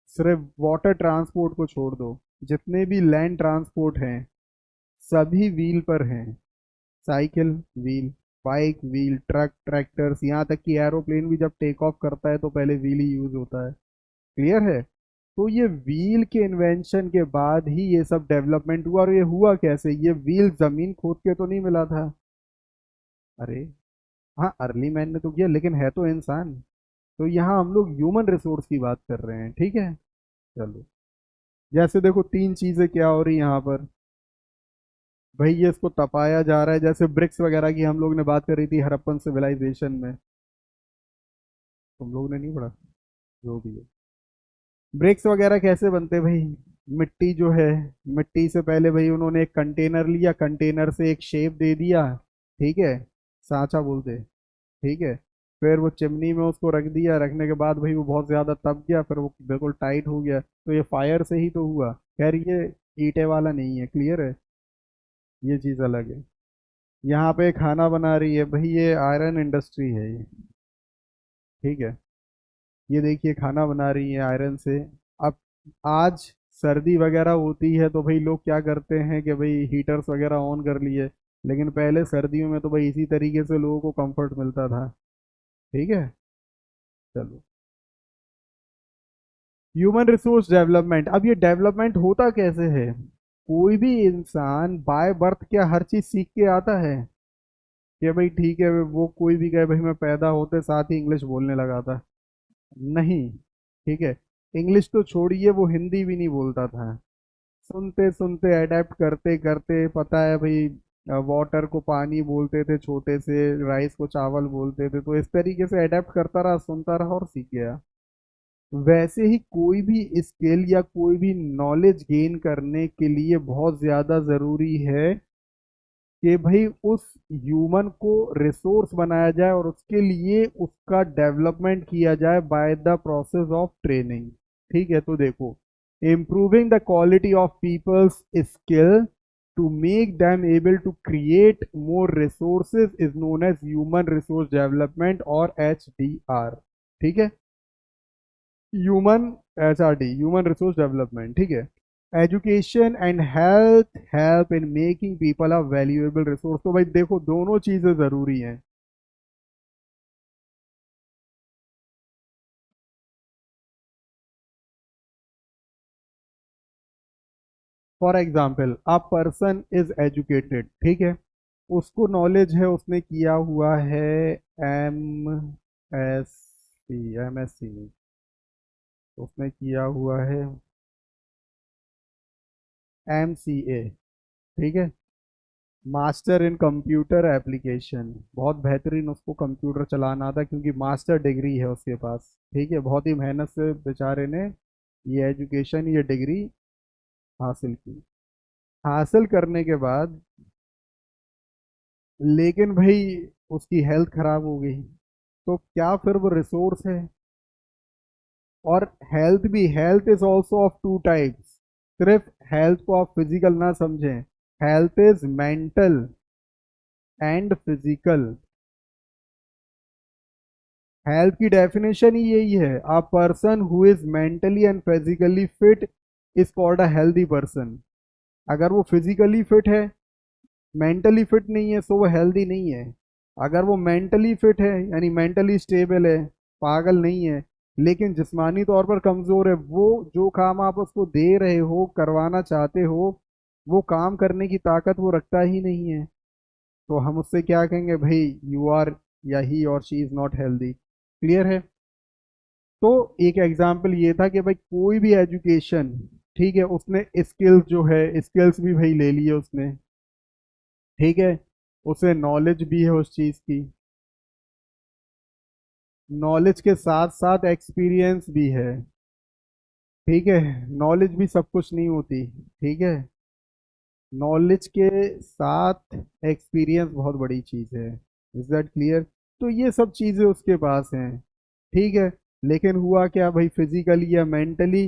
सिर्फ वाटर ट्रांसपोर्ट को छोड़ दो, जितने भी लैंड ट्रांसपोर्ट हैं सभी व्हील पर हैं। Cycle wheel, bike wheel, truck, tractors, यहाँ तक कि एरोप्लेन भी जब टेक ऑफ करता है तो पहले व्हील ही यूज होता है, क्लियर है। तो ये व्हील के इन्वेंशन के बाद ही ये सब डेवलपमेंट हुआ। और ये हुआ कैसे? ये व्हील जमीन खोद के तो नहीं मिला था। अरे हाँ, अर्ली मैन ने तो किया, लेकिन है तो इंसान। तो यहाँ हम लोग ह्यूमन रिसोर्स की बात कर रहे हैं, ठीक है। चलो, जैसे देखो तीन चीजें क्या हो रही यहाँ पर। भाई ये इसको तपाया जा रहा है, जैसे ब्रिक्स वगैरह की हम लोग ने बात करी थी हड़प्पन सिविलाइजेशन में, तुम लोग ने नहीं पढ़ा? जो भी है, ब्रिक्स वगैरह कैसे बनते भाई? मिट्टी जो है, मिट्टी से पहले भाई उन्होंने एक कंटेनर लिया, कंटेनर से एक शेप दे दिया, ठीक है, सांचा बोलते, ठीक है। फिर वो चिमनी में उसको रख दिया, रखने के बाद भाई वो बहुत ज्यादा तप गया, फिर वो बिल्कुल टाइट हो गया, तो ये फायर से ही तो हुआ। खैर ये ईंटे वाला नहीं है, क्लियर है, ये चीज अलग है। यहाँ पे खाना बना रही है भाई, ये आयरन इंडस्ट्री है ये, ठीक है। ये देखिए खाना बना रही है आयरन से। अब आज सर्दी वगैरह होती है तो भाई लोग क्या करते हैं कि भाई हीटर्स वगैरह ऑन कर लिए, लेकिन पहले सर्दियों में तो भाई इसी तरीके से लोगों को कंफर्ट मिलता था, ठीक है। चलो, ह्यूमन रिसोर्स डेवलपमेंट। अब ये डेवलपमेंट होता कैसे है? कोई भी इंसान बाय बर्थ क्या हर चीज सीख के आता है कि भाई ठीक है, वो कोई भी कहे भाई मैं पैदा होते साथ ही इंग्लिश बोलने लगा था? नहीं, ठीक है। इंग्लिश तो छोड़िए, वो हिंदी भी नहीं बोलता था। सुनते सुनते अडेप्ट करते करते, पता है भाई, वाटर को पानी बोलते थे छोटे से, राइस को चावल बोलते थे, तो इस तरीके से अडेप्ट करता रहा, सुनता रहा और सीख गया। वैसे ही कोई भी स्किल या कोई भी नॉलेज गेन करने के लिए बहुत ज्यादा जरूरी है कि भाई उस ह्यूमन को रिसोर्स बनाया जाए और उसके लिए उसका डेवलपमेंट किया जाए by the process of training, ठीक है। तो देखो, improving the quality of people's skill to make them able to create more resources is known as human resource development, और HDR, ठीक है। Human, HRD, human resource development, ठीक है। Education and health help in making people a valuable resource. तो भाई देखो दोनों चीजें जरूरी हैं। For example, a person is educated, ठीक है, उसको नॉलेज है, उसने किया हुआ है MSc, नहीं, उसने किया हुआ है MCA, ठीक है, मास्टर इन कंप्यूटर एप्लीकेशन। बहुत बेहतरीन उसको कंप्यूटर चलाना आता है क्योंकि मास्टर डिग्री है उसके पास, ठीक है। बहुत ही मेहनत से बेचारे ने ये एजुकेशन, ये डिग्री हासिल की। हासिल करने के बाद लेकिन भाई उसकी हेल्थ खराब हो गई, तो क्या फिर वो रिसोर्स है? और हेल्थ भी, health is also of two types. सिर्फ हेल्थ को आप फिजिकल ना समझें, health is mental and physical. Health की डेफिनेशन ही यही है, a person who is mentally and physically fit is called a healthy person. अगर वो फिजिकली फिट है, मेंटली फिट नहीं है, सो वो हेल्दी नहीं है। अगर वो मेंटली फिट है यानी मेंटली स्टेबल है, पागल नहीं है, लेकिन जिस्मानी तौर पर कमजोर है, वो जो काम आप उसको दे रहे हो, करवाना चाहते हो, वो काम करने की ताकत वो रखता ही नहीं है, तो हम उससे क्या कहेंगे भाई, यू आर, या ही और she is not healthy. Clear है? तो एक एग्जाम्पल ये था कि भाई कोई भी एजुकेशन, ठीक है, उसने स्किल्स जो है, स्किल्स भी भाई ले लिए उसने, ठीक है, उसे नॉलेज भी है उस चीज की, नॉलेज के साथ साथ एक्सपीरियंस भी है, ठीक है, नॉलेज भी सब कुछ नहीं होती, ठीक है, नॉलेज के साथ एक्सपीरियंस बहुत बड़ी चीज है। Is that clear? तो ये सब चीजें उसके पास हैं, ठीक है, लेकिन हुआ क्या भाई, फिजिकली या मेंटली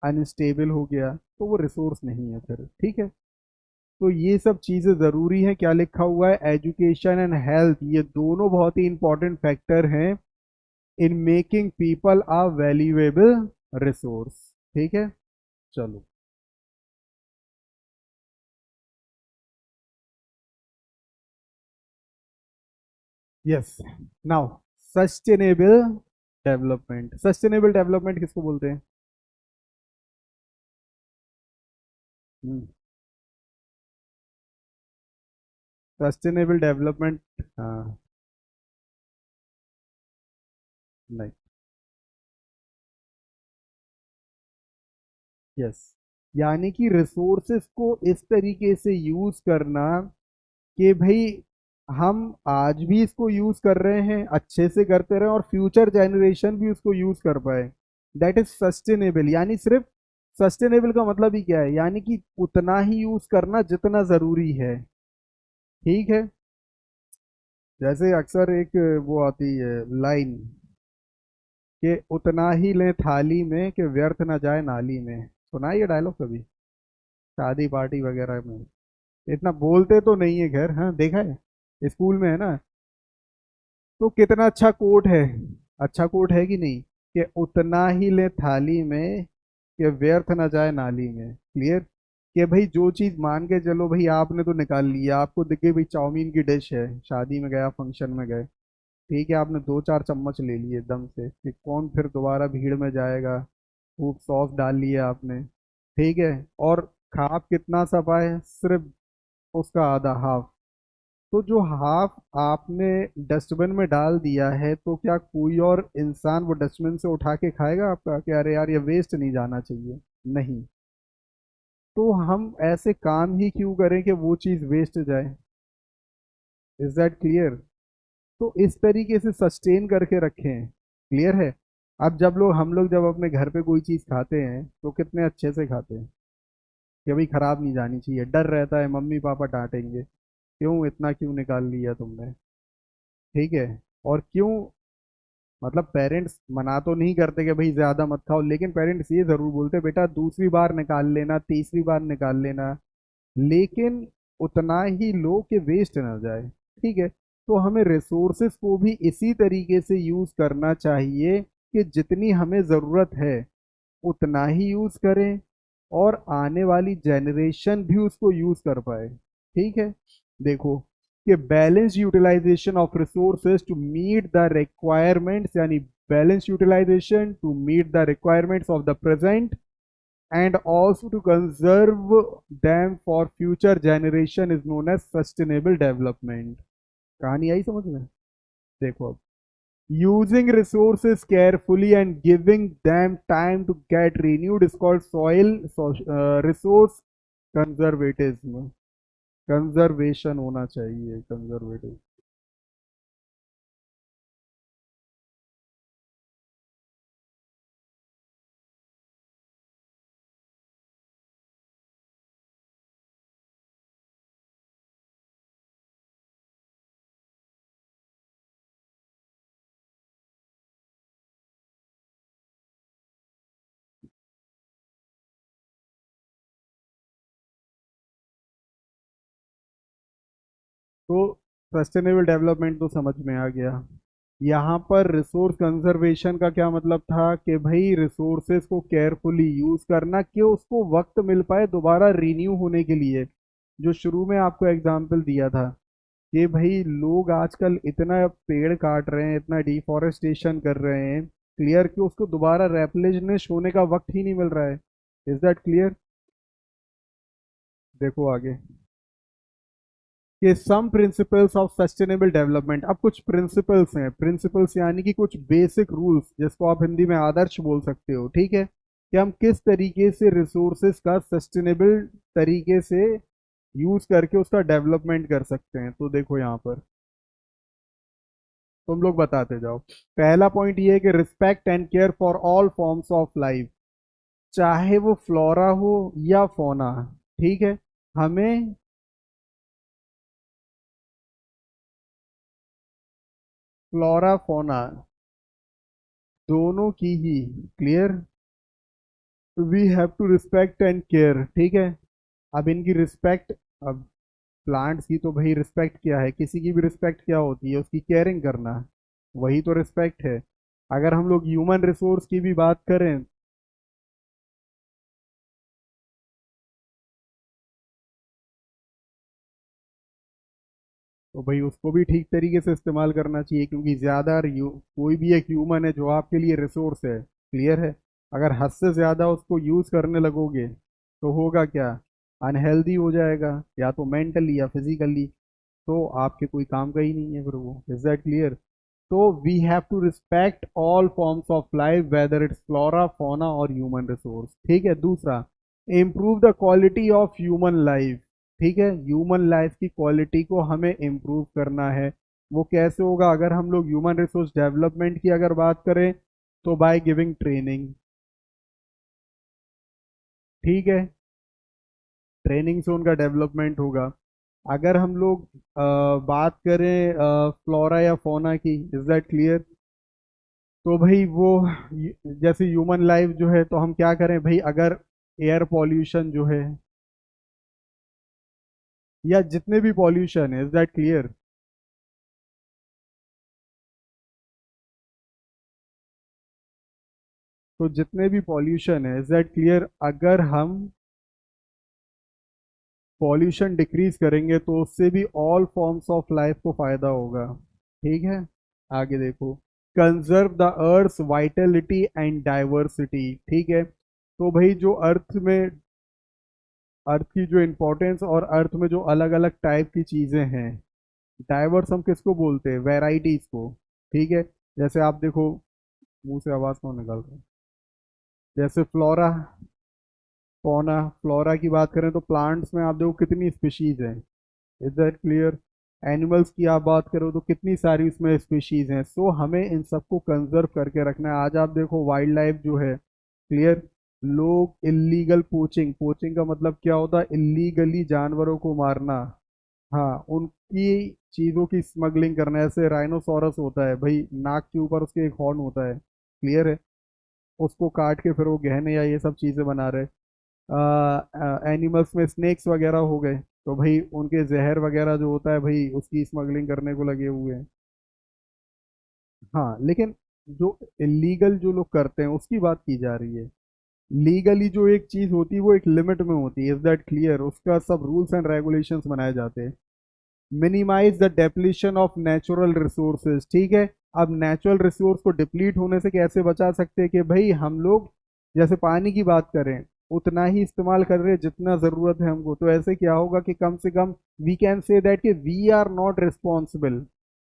अनस्टेबल हो गया, तो वो रिसोर्स नहीं है फिर, ठीक है। तो ये सब चीजें जरूरी है, क्या लिखा हुआ है, एजुकेशन एंड हेल्थ, ये दोनों बहुत ही इंपॉर्टेंट फैक्टर हैं इन making people a valuable resource, ठीक है। चलो, yes, now sustainable development, sustainable development किसको बोलते हैं? सस्टेनेबल डेवलपमेंट, हाँ, नहीं, यस, यानी कि रिसोर्सेस को इस तरीके से यूज करना कि भाई हम आज भी इसको यूज कर रहे हैं, अच्छे से करते रहे, और फ्यूचर जनरेशन भी उसको यूज कर पाए। That is sustainable. यानी सिर्फ सस्टेनेबल का मतलब ही क्या है, यानी कि उतना ही यूज करना जितना जरूरी है, ठीक है। जैसे अक्सर एक वो आती है लाइन कि उतना ही लें थाली में कि व्यर्थ ना जाए नाली में, सुना है ये डायलॉग कभी शादी पार्टी वगैरह में? इतना बोलते तो नहीं है, खैर, हाँ देखा है, स्कूल में है ना। तो कितना अच्छा कोट है, अच्छा कोट है कि नहीं, कि उतना ही ले थाली में कि व्यर्थ ना जाए नाली में। क्लियर? कि भाई जो चीज मान के चलो भाई, आपने तो निकाल लिया, आपको दिख गई भाई चाउमीन की डिश है, शादी में गया, फंक्शन में गए, ठीक है, आपने दो चार चम्मच ले लिए एकदम से, कि कौन फिर दोबारा भीड़ में जाएगा, खूब सॉस डाल लिया आपने, ठीक है, और खा कितना सा पाए, सिर्फ उसका आधा, हाफ। तो जो हाफ आपने डस्टबिन में डाल दिया है, तो क्या कोई और इंसान वो डस्टबिन से उठा के खाएगा आपका, कि अरे यार ये वेस्ट नहीं जाना चाहिए? नहीं। तो हम ऐसे काम ही क्यों करें कि वो चीज़ वेस्ट जाए? Is that clear? तो इस तरीके से सस्टेन करके रखें। क्लियर है? अब जब लोग, हम लोग जब अपने घर पे कोई चीज़ खाते हैं तो कितने अच्छे से खाते हैं कि भाई खराब नहीं जानी चाहिए, डर रहता है मम्मी पापा डांटेंगे, क्यों इतना क्यों निकाल लिया तुमने, ठीक है, और क्यों, मतलब पेरेंट्स मना तो नहीं करते कि भाई ज्यादा मत खाओ, लेकिन पेरेंट्स ये जरूर बोलते बेटा दूसरी बार निकाल लेना, तीसरी बार निकाल लेना, लेकिन उतना ही लो कि वेस्ट ना जाए, ठीक है। तो हमें रिसोर्सेस को भी इसी तरीके से यूज करना चाहिए कि जितनी हमें जरूरत है उतना ही यूज करें, और आने वाली जनरेशन भी उसको यूज कर पाए, ठीक है। देखो कि balance utilization of resources to meet the requirements, यानी balance utilization to meet the requirements of the present and also to conserve them for future generation is known as sustainable development। कहानी आई समझ में? देखो अब, using resources carefully and giving them time to get renewed is called resource conservatism। Conservation होना चाहिए, conservative. तो sustainable development तो समझ में आ गया, यहाँ पर रिसोर्स कंजर्वेशन का क्या मतलब था कि भाई रिसोर्सेज को केयरफुली यूज करना कि उसको वक्त मिल पाए दोबारा रिन्यू होने के लिए। जो शुरू में आपको एग्जाम्पल दिया था कि भाई लोग आजकल इतना पेड़ काट रहे हैं, इतना डिफॉरेस्टेशन कर रहे हैं, क्लियर, कि उसको दोबारा रेप्लेनिश होने का वक्त ही नहीं मिल रहा है। Is that clear? देखो आगे कि some principles of sustainable development. अब कुछ प्रिंसिपल्स हैं, प्रिंसिपल्स यानी कि कुछ बेसिक रूल्स, जिसको आप हिंदी में आदर्श बोल सकते हो, ठीक है, कि हम किस तरीके से रिसोर्सेज का सस्टेनेबल तरीके से यूज करके उसका डेवलपमेंट कर सकते हैं। तो देखो यहाँ पर तुम लोग बताते जाओ। पहला पॉइंट ये है कि respect and care for all forms of life, चाहे वो फ्लोरा हो या फोना, ठीक है, हमें फ्लोरा फोना दोनों की ही, clear, we have to respect and care, ठीक है। अब इनकी रिस्पेक्ट, अब प्लांट्स की तो भाई रिस्पेक्ट क्या है, किसी की भी रिस्पेक्ट क्या होती है, उसकी केयरिंग करना, वही तो रिस्पेक्ट है। अगर हम लोग ह्यूमन रिसोर्स की भी बात करें, तो भाई उसको भी ठीक तरीके से इस्तेमाल करना चाहिए, क्योंकि ज़्यादा कोई भी एक ह्यूमन है जो आपके लिए रिसोर्स है, क्लियर है। अगर हद से ज़्यादा उसको यूज़ करने लगोगे तो होगा क्या, अनहेल्दी हो जाएगा, या तो मेंटली या फिजिकली, तो आपके कोई काम का ही नहीं है फिर वो। Is that clear? तो we have to respect all forms of life whether it's flora fauna और ह्यूमन रिसोर्स, ठीक है। दूसरा, improve the quality of human life, ठीक है, ह्यूमन लाइफ की क्वालिटी को हमें इम्प्रूव करना है। वो कैसे होगा, अगर हम लोग ह्यूमन रिसोर्स डेवलपमेंट की अगर बात करें, तो बाय गिविंग ट्रेनिंग, ठीक है, ट्रेनिंग से उनका डेवलपमेंट होगा। अगर हम लोग बात करें फ्लोरा या फोना की, इज दैट क्लियर, तो भाई वो जैसे ह्यूमन लाइफ जो है, तो हम क्या करें भाई, अगर एयर पॉल्यूशन जो है या जितने भी पॉल्यूशन है, इज दैट क्लियर, तो जितने भी पॉल्यूशन है, इज दैट क्लियर, अगर हम पॉल्यूशन डिक्रीज करेंगे तो उससे भी ऑल फॉर्म्स ऑफ लाइफ को फायदा होगा, ठीक है। आगे देखो, conserve the earth Vitality and diversity, ठीक है। तो भाई जो अर्थ में, अर्थ की जो इम्पोर्टेंस और अर्थ में जो अलग अलग टाइप की चीजें हैं, डाइवर्स हम किसको बोलते हैं, वेराइटीज को, ठीक है। जैसे आप देखो, मुंह से आवाज कौन निकाल रहा है, जैसे फ्लोरा फौना, फ्लोरा की बात करें तो प्लांट्स में आप देखो कितनी स्पीशीज हैं, इज दैट क्लियर। एनिमल्स की आप बात करो तो कितनी सारी उसमें स्पीशीज हैं। सो हमें इन सबको कंजर्व करके रखना है। आज आप देखो वाइल्ड लाइफ जो है, क्लियर, लोग इलीगल पोचिंग, पोचिंग का मतलब क्या होता है, इलीगली जानवरों को मारना, हाँ, उनकी चीज़ों की स्मगलिंग करना। ऐसे राइनोसोरस होता है भाई, नाक के ऊपर उसके एक हॉर्न होता है, क्लियर है, उसको काट के फिर वो गहने या ये सब चीज़ें बना रहे। एनिमल्स में स्नेक्स वगैरह हो गए, तो भाई उनके जहर वगैरह जो होता है भाई, उसकी स्मगलिंग करने को लगे हुए हैं। हाँ, लेकिन जो इलीगल जो लोग करते हैं उसकी बात की जा रही है। लीगली जो एक चीज होती है वो एक लिमिट में होती है, इज दैट क्लियर, उसका सब रूल्स एंड रेगुलेशंस बनाए जाते हैं। Minimise the depletion of natural resources, ठीक है। अब नेचुरल रिसोर्स को डिप्लीट होने से कैसे बचा सकते हैं, कि भाई हम लोग जैसे पानी की बात करें, उतना ही इस्तेमाल कर रहे हैं जितना ज़रूरत है हमको। तो ऐसे क्या होगा कि कम से कम वी कैन से दैट कि we are not responsible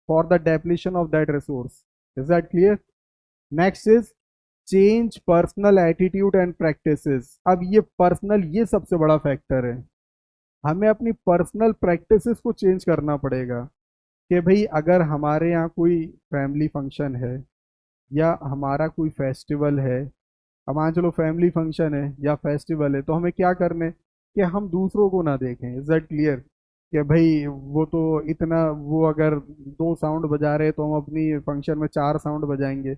for the depletion of that resource. Is that clear? Next is change personal attitude and practices. अब ये पर्सनल, ये सबसे बड़ा फैक्टर है। हमें अपनी पर्सनल प्रैक्टिसेस को चेंज करना पड़ेगा, कि भाई अगर हमारे यहाँ कोई फैमिली फंक्शन है या हमारा कोई फेस्टिवल है, अब मान चलो फैमिली फंक्शन है या फेस्टिवल है, तो हमें क्या करने, कि हम दूसरों को ना देखें, इज दैट क्लियर, कि भाई वो तो इतना, वो अगर दो साउंड बजा रहे हैं तो हम अपनी फंक्शन में चार साउंड बजाएंगे।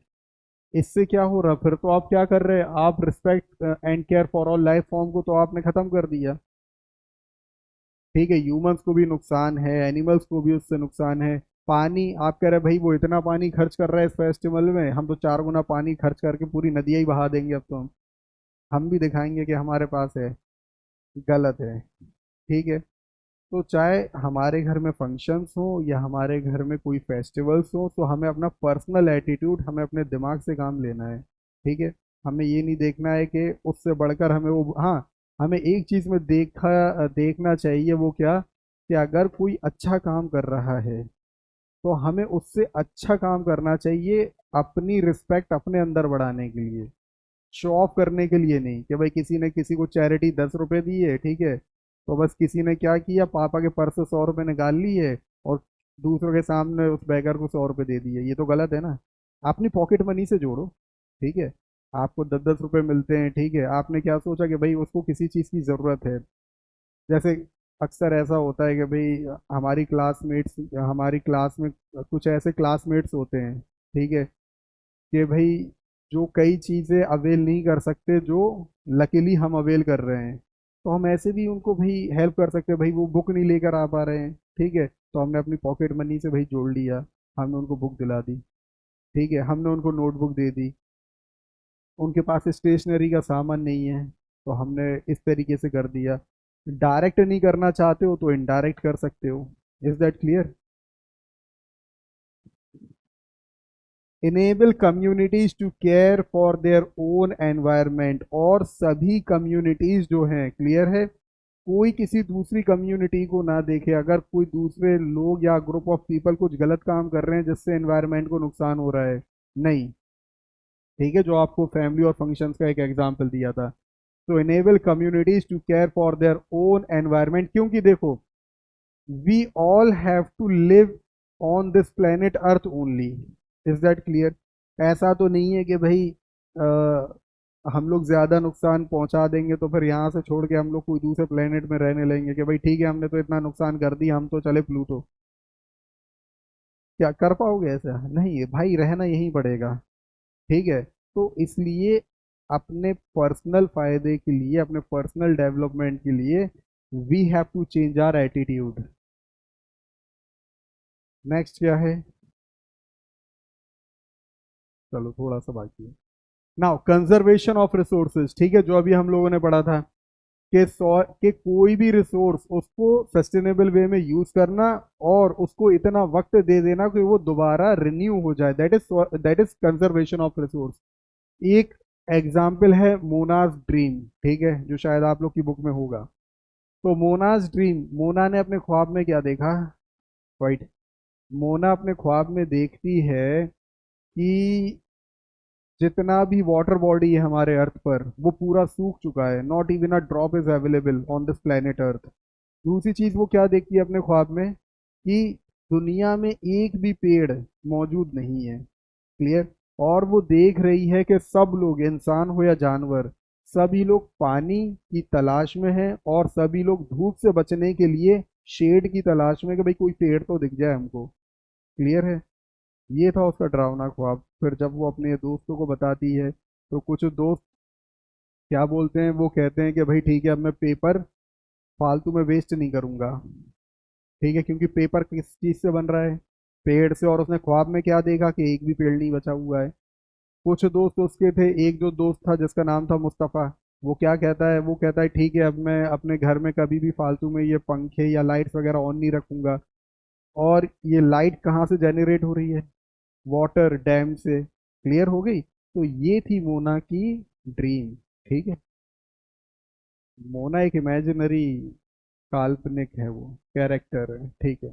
इससे क्या हो रहा, फिर तो आप क्या कर रहे हैं, आप respect and care for all life form को तो आपने खत्म कर दिया, ठीक है। ह्यूमंस को भी नुकसान है, एनिमल्स को भी उससे नुकसान है, पानी आप कह रहे भाई वो इतना पानी खर्च कर रहा है इस फेस्टिवल में, हम तो 4 गुना पानी खर्च करके पूरी नदियाँ ही बहा देंगे अब तो हम भी दिखाएंगे कि हमारे पास है। गलत है। ठीक है। तो चाहे हमारे घर में फंक्शंस हो या हमारे घर में कोई फेस्टिवल्स हो, तो हमें अपना पर्सनल एटीट्यूड, हमें अपने दिमाग से काम लेना है। ठीक है। हमें ये नहीं देखना है कि उससे बढ़कर हमें वो, हाँ, हमें एक चीज़ में देखना चाहिए, वो क्या, कि अगर कोई अच्छा काम कर रहा है तो हमें उससे अच्छा काम करना चाहिए, अपनी रिस्पेक्ट अपने अंदर बढ़ाने के लिए, शो ऑफ करने के लिए नहीं। कि भाई किसी ने किसी को चैरिटी 10 रुपए दी है, ठीक है, तो बस किसी ने क्या किया, पापा के पर्स से 100 रुपए निकाल लिए और दूसरों के सामने उस बेगर को 100 रुपए दे दिए, ये तो गलत है ना। अपनी पॉकेट मनी से जोड़ो। ठीक है। आपको 10-10 रुपए मिलते हैं, ठीक है, आपने क्या सोचा कि भाई उसको किसी चीज़ की ज़रूरत है। जैसे अक्सर ऐसा होता है कि भाई हमारी क्लास में कुछ ऐसे क्लासमेट्स होते हैं, ठीक है, कि भाई जो कई चीज़ें अवेल नहीं कर सकते जो लकीली हम अवेल कर रहे हैं, तो हम ऐसे भी उनको भाई हेल्प कर सकते हैं। भाई वो बुक नहीं लेकर आ पा रहे हैं, ठीक है, तो हमने अपनी पॉकेट मनी से भाई जोड़ लिया, हमने उनको बुक दिला दी। ठीक है, हमने उनको नोटबुक दे दी। उनके पास स्टेशनरी का सामान नहीं है, तो हमने इस तरीके से कर दिया। डायरेक्ट नहीं करना चाहते हो तो इनडायरेक्ट कर सकते हो। Is that clear? Enable communities to care for their own environment, और सभी कम्युनिटीज जो हैं, क्लियर है, कोई किसी दूसरी कम्युनिटी को ना देखे। अगर कोई दूसरे लोग या ग्रुप ऑफ पीपल कुछ गलत काम कर रहे हैं जिससे एनवायरनमेंट को नुकसान हो रहा है, नहीं। ठीक है, जो आपको फैमिली और फंक्शंस का एक एग्जांपल दिया था। तो enable communities to care for their own environment, क्योंकि देखो, we all have to live on this planet earth only. Is that clear? ऐसा तो नहीं है कि भाई हम लोग ज्यादा नुकसान पहुंचा देंगे तो फिर यहाँ से छोड़ के हम लोग कोई दूसरे प्लेनेट में रहने लेंगे कि भाई ठीक है हमने तो इतना नुकसान कर दिया, हम तो चले प्लूटो। क्या कर पाओगे ऐसा? नहीं है भाई, रहना यहीं पड़ेगा। ठीक है। तो इसलिए अपने पर्सनल फायदे के लिए, अपने पर्सनल डेवलपमेंट के लिए, we have to change our attitude. Next क्या है? चलो थोड़ा सा बाकी है। नाउ कंजर्वेशन ऑफ रिसोर्सेज, ठीक है, जो अभी हम लोगों ने पढ़ा था कि कोई भी रिसोर्स उसको सस्टेनेबल वे में यूज करना और उसको इतना वक्त दे देना कि वो दोबारा रिन्यू हो जाए, that is conservation of resource. एक एग्जाम्पल है मोनाज ड्रीम, ठीक है, जो शायद आप लोग की बुक में होगा। तो मोनाज ड्रीम, मोना ने अपने ख्वाब में क्या देखा? राइट। मोना अपने ख्वाब में देखती है कि जितना भी वाटर बॉडी है हमारे अर्थ पर वो पूरा सूख चुका है, not even a drop is available on this planet अर्थ। दूसरी चीज वो क्या देखती है अपने ख्वाब में, कि दुनिया में एक भी पेड़ मौजूद नहीं है। क्लियर? और वो देख रही है कि सब लोग, इंसान हो या जानवर, सभी लोग पानी की तलाश में हैं और सभी लोग धूप से बचने के लिए शेड की तलाश में, कि भाई कोई पेड़ तो दिख जाए हमको। क्लियर है? ये था उसका डरावना ख्वाब। फिर जब वो अपने दोस्तों को बताती है तो कुछ दोस्त क्या बोलते हैं, वो कहते हैं कि भाई ठीक है, अब मैं पेपर फालतू में वेस्ट नहीं करूंगा। ठीक है, क्योंकि पेपर किस चीज से बन रहा है? पेड़ से। और उसने ख्वाब में क्या देखा, कि एक भी पेड़ नहीं बचा हुआ है। कुछ दोस्त उसके थे, एक जो दोस्त था जिसका नाम था मुस्तफ़ा, वो क्या कहता है, वो कहता है ठीक है अब मैं अपने घर में कभी भी फालतू में ये पंखे या लाइट्स वगैरह ऑन नहीं रखूंगा। और ये लाइट कहाँ से जनरेट हो रही है? वाटर डैम से। क्लियर हो गई? तो ये थी मोना की ड्रीम। ठीक है। मोना एक इमेजिनरी, काल्पनिक है, वो कैरेक्टर है। ठीक है।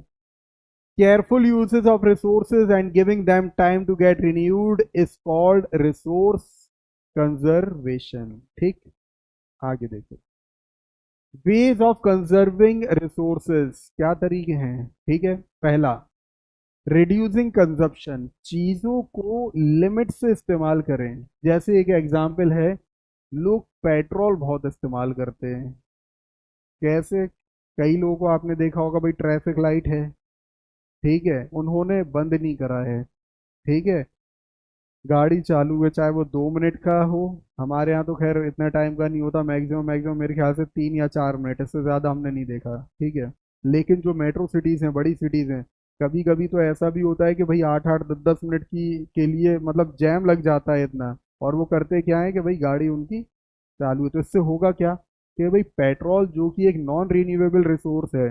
Careful uses of resources and giving them time to get renewed is called resource conservation. ठीक। आगे देखो, वेज ऑफ कंजर्विंग रिसोर्सेज, क्या तरीके हैं? ठीक है। पहला, रिड्यूसिंग कंजप्शन, चीज़ों को लिमिट से इस्तेमाल करें। जैसे एक एग्जांपल है, लोग पेट्रोल बहुत इस्तेमाल करते हैं। कैसे? कई लोगों को आपने देखा होगा, भाई ट्रैफिक लाइट है, ठीक है, उन्होंने बंद नहीं करा है, ठीक है, गाड़ी चालू है, चाहे वो 2 मिनट का हो। हमारे यहाँ तो खैर इतना टाइम का नहीं होता, मैक्सिमम मैक्सिमम मेरे ख्याल से 3 या 4 मिनट, इससे ज़्यादा हमने नहीं देखा। ठीक है। लेकिन जो मेट्रो सिटीज़ हैं, बड़ी सिटीज़ हैं, कभी कभी तो ऐसा भी होता है कि भाई 8-8 10-10 मिनट की के लिए मतलब जैम लग जाता है इतना। और वो करते क्या है कि भाई गाड़ी उनकी चालू है। तो इससे होगा क्या कि भाई पेट्रोल जो कि एक नॉन रिन्यूएबल रिसोर्स है,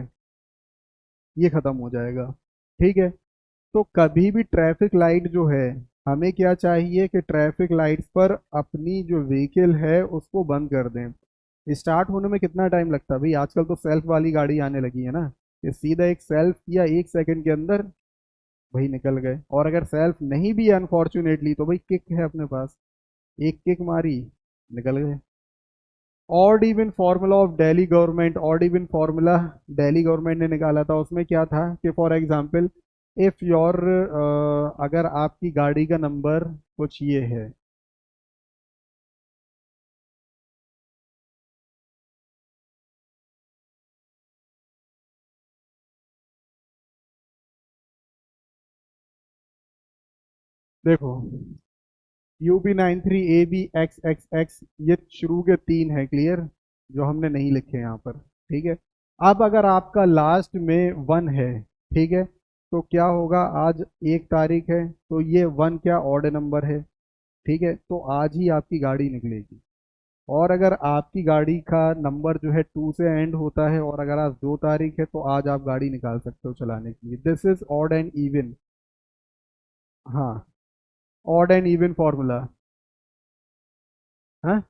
ये खत्म हो जाएगा। ठीक है। तो कभी भी ट्रैफिक लाइट जो है, हमें क्या चाहिए कि ट्रैफिक लाइट्स पर अपनी जो व्हीकल है उसको बंद कर दें। स्टार्ट होने में कितना टाइम लगता है भाई? आजकल तो सेल्फ वाली गाड़ी आने लगी है ना, ये सीधा एक सेल्फ किया 1 सेकंड के अंदर भाई निकल गए। और अगर सेल्फ नहीं भी अनफॉर्चुनेटली तो भाई किक है अपने पास, एक किक मारी निकल गए। Odd even formula of Delhi government, odd even formula Delhi government ने निकाला था। उसमें क्या था कि फॉर एग्जांपल इफ योर, अगर आपकी गाड़ी का नंबर कुछ ये है। देखो, UB93AB XXX, ये शुरू के तीन है क्लियर, जो हमने नहीं लिखे यहाँ पर। ठीक है। अब अगर आपका लास्ट में वन है, ठीक है, तो क्या होगा? आज 1 तारीख है तो ये वन क्या ऑड नंबर है। ठीक है, तो आज ही आपकी गाड़ी निकलेगी। और अगर आपकी गाड़ी का नंबर जो है 2 से एंड होता है और अगर आज 2 तारीख है तो आज आप गाड़ी निकाल सकते हो चलाने के लिए। This is odd and even. हाँ, ऑड एंड इवन फॉर्मूला। हाँ,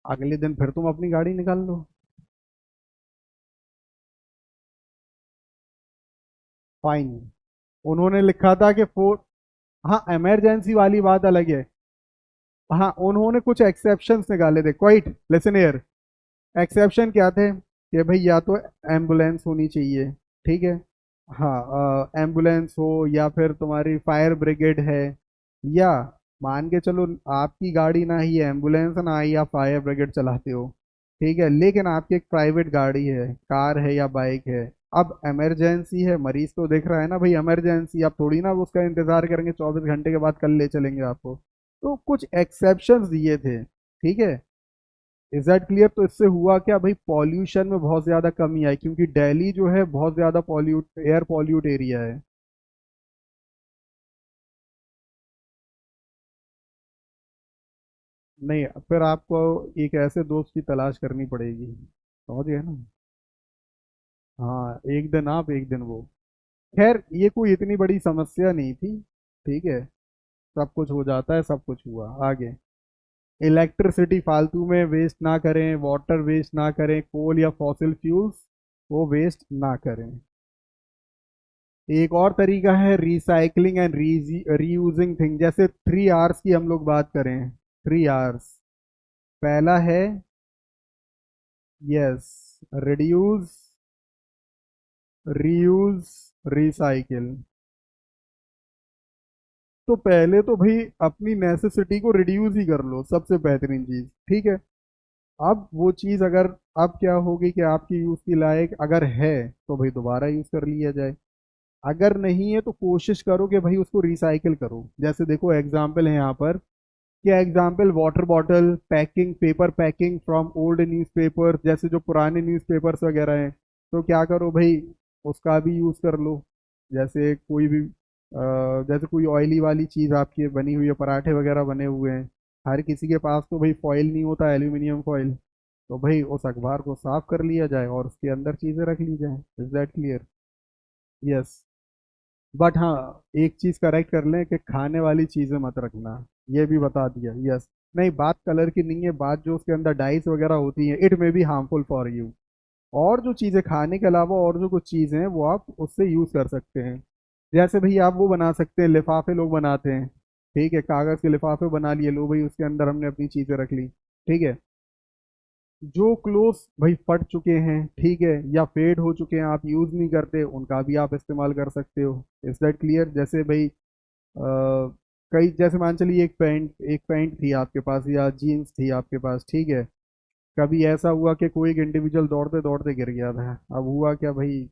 अगले दिन फिर तुम अपनी गाड़ी निकाल लो। फाइन। उन्होंने लिखा था कि फोर, हाँ इमरजेंसी वाली बात अलग है। हाँ, उन्होंने कुछ एक्सेप्शंस निकाले थे। Quite listen here. एक्सेप्शन क्या थे कि भाई या तो एम्बुलेंस होनी चाहिए, ठीक है, हाँ एम्बुलेंस हो, या फिर तुम्हारी फायर ब्रिगेड है, या मान के चलो आपकी गाड़ी ना ही एम्बुलेंस ना ही आप फायर ब्रिगेड चलाते हो, ठीक है, लेकिन आपकी एक प्राइवेट गाड़ी है, कार है या बाइक है। अब इमरजेंसी है, मरीज तो दिख रहा है ना भाई, इमरजेंसी आप थोड़ी ना उसका इंतजार करेंगे 24 घंटे के बाद कल ले चलेंगे आपको। तो कुछ एक्सेप्शंस दिए थे, ठीक है। Is that clear? तो इससे हुआ क्या भाई, पॉल्यूशन में बहुत ज्यादा कमी आई, क्योंकि दिल्ली जो है बहुत ज्यादा पॉल्यूट, एयर पॉल्यूट एरिया है। नहीं, फिर आपको एक ऐसे दोस्त की तलाश करनी पड़ेगी, समझ गए ना? हाँ, एक दिन आप एक दिन वो। खैर ये कोई इतनी बड़ी समस्या नहीं थी, ठीक है, सब कुछ हो जाता है, सब कुछ हुआ आगे। इलेक्ट्रिसिटी फालतू में वेस्ट ना करें, वाटर वेस्ट ना करें, कोल या फॉसिल फ्यूल्स वो वेस्ट ना करें। एक और तरीका है रिसाइकलिंग एंड रीयूजिंग थिंग। जैसे 3 आवर्स की हम लोग बात करें, 3 आवर्स। पहला है, यस, रिड्यूस, रीयूज, रिसाइकिल। तो पहले तो भाई अपनी नेसेसिटी को रिड्यूस ही कर लो, सबसे बेहतरीन चीज, ठीक है। अब वो चीज अगर, अब क्या होगी कि आपकी यूज की लायक अगर है तो भाई दोबारा यूज कर लिया जाए, अगर नहीं है तो कोशिश करो कि भाई उसको रिसाइकिल करो। जैसे देखो एग्जाम्पल है यहाँ पर, क्या example, water bottle packing, paper packing from old newspaper, जैसे जो पुराने न्यूज़पेपर्स वगैरह हैं, तो क्या करो भाई उसका भी यूज़ कर लो। जैसे कोई भी जैसे कोई ऑयली वाली चीज़ आपकी बनी हुई है, पराठे वगैरह बने हुए हैं, हर किसी के पास तो भाई फॉइल नहीं होता, एल्यूमिनियम फॉइल। तो भाई उस अखबार को साफ कर लिया जाए और उसके अंदर चीज़ें रख ली जाए। Is that clear? Yes. But हाँ, एक चीज करेक्ट कर लें कि खाने वाली चीजें मत रखना, ये भी बता दिया। यस। नहीं, बात कलर की नहीं है, बात जो उसके अंदर डाइस वगैरह होती है, it may be harmful for you. और जो चीजें खाने के अलावा और जो कुछ चीजें हैं वो आप उससे यूज कर सकते हैं। जैसे भाई आप वो बना सकते हैं, लिफाफे लोग बनाते हैं, ठीक है, कागज के लिफाफे बना लिए, लो भाई उसके अंदर हमने अपनी चीजें रख ली, ठीक है। जो क्लोथ्स भाई फट चुके हैं, ठीक है, या फेड हो चुके हैं, आप यूज नहीं करते, उनका भी आप इस्तेमाल कर सकते हो। Is that clear? जैसे भाई कई, जैसे मान चलिए एक पैंट थी आपके पास या जीन्स थी आपके पास, ठीक है, कभी ऐसा हुआ कि कोई एक इंडिविजुअल दौड़ते दौड़ते गिर गया था, अब हुआ क्या भाई,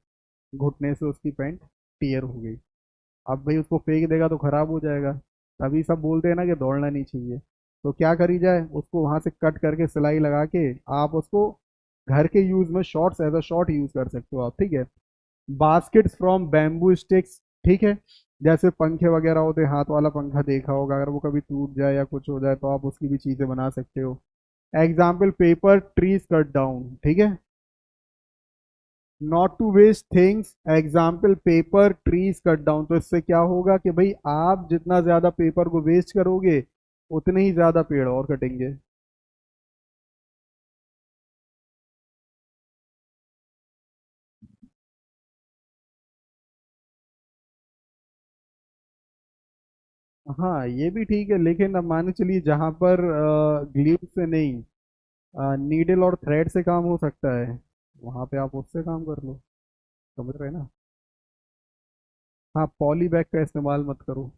घुटने से उसकी पैंट टीयर हो गई। अब भाई उसको फेंक देगा तो खराब हो जाएगा। तभी सब बोलते हैं ना कि दौड़ना नहीं चाहिए। तो क्या करी जाए, उसको वहां से कट करके सिलाई लगा के आप उसको घर के यूज में shorts, as a short use कर सकते हो आप, ठीक है। बास्केट्स फ्रॉम बैम्बू स्टिक्स, ठीक है। जैसे पंखे वगैरह होते हैं, हाथ वाला पंखा देखा होगा, अगर वो कभी टूट जाए या कुछ हो जाए तो आप उसकी भी चीजें बना सकते हो। Example paper trees cut down, ठीक है। Not to waste things, example paper trees cut down. तो इससे क्या होगा कि भाई आप जितना ज्यादा पेपर को वेस्ट करोगे उतने ही ज्यादा पेड़ और कटेंगे। हाँ ये भी ठीक है, लेकिन अब मान के चलिए जहाँ पर ग्लू से नहीं, नीडल और थ्रेड से काम हो सकता है, वहां पे आप उससे काम कर लो। समझ रहे हैं ना। हाँ पॉली बैग का इस्तेमाल मत करो,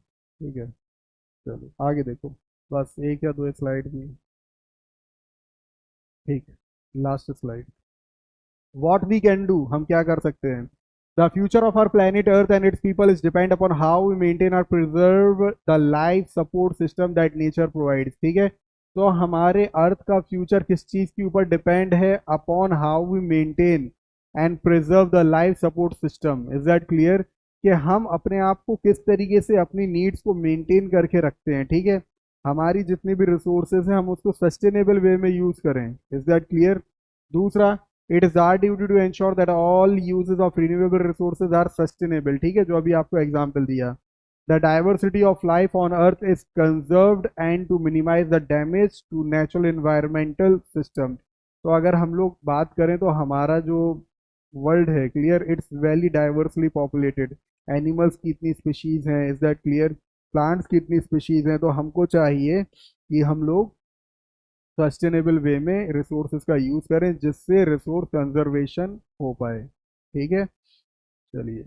ठीक है। चलो आगे देखो, बस एक या दो स्लाइड में। ठीक, last slide. What we can do, हम क्या कर सकते हैं। The future of our planet earth and its people is depend upon how we maintain और preserve the life support system that nature provides, ठीक है। तो हमारे अर्थ का फ्यूचर किस चीज के ऊपर डिपेंड है, upon how we maintain and preserve the life support system, is that clear. कि हम अपने आप को किस तरीके से अपनी नीड्स को मेंटेन करके रखते हैं, ठीक है। हमारी जितनी भी रिसोर्सेज हैं हम उसको सस्टेनेबल वे में यूज करें, इज दैट क्लियर। दूसरा, it is our duty to ensure that all uses of renewable resources are sustainable, ठीक है, जो अभी आपको एग्जांपल दिया। The diversity of life on earth is conserved and to minimise the damage to natural environmental system. तो अगर हम लोग बात करें तो हमारा जो वर्ल्ड है, clear, it's very diversely populated. Animals की इतनी स्पीशीज हैं, इज दैट क्लियर। प्लांट्स की इतनी स्पीशीज हैं, तो हमको चाहिए कि हम लोग सस्टेनेबल वे में रिसोर्सेज का यूज करें जिससे रिसोर्स कंजर्वेशन हो पाए, ठीक है। चलिए।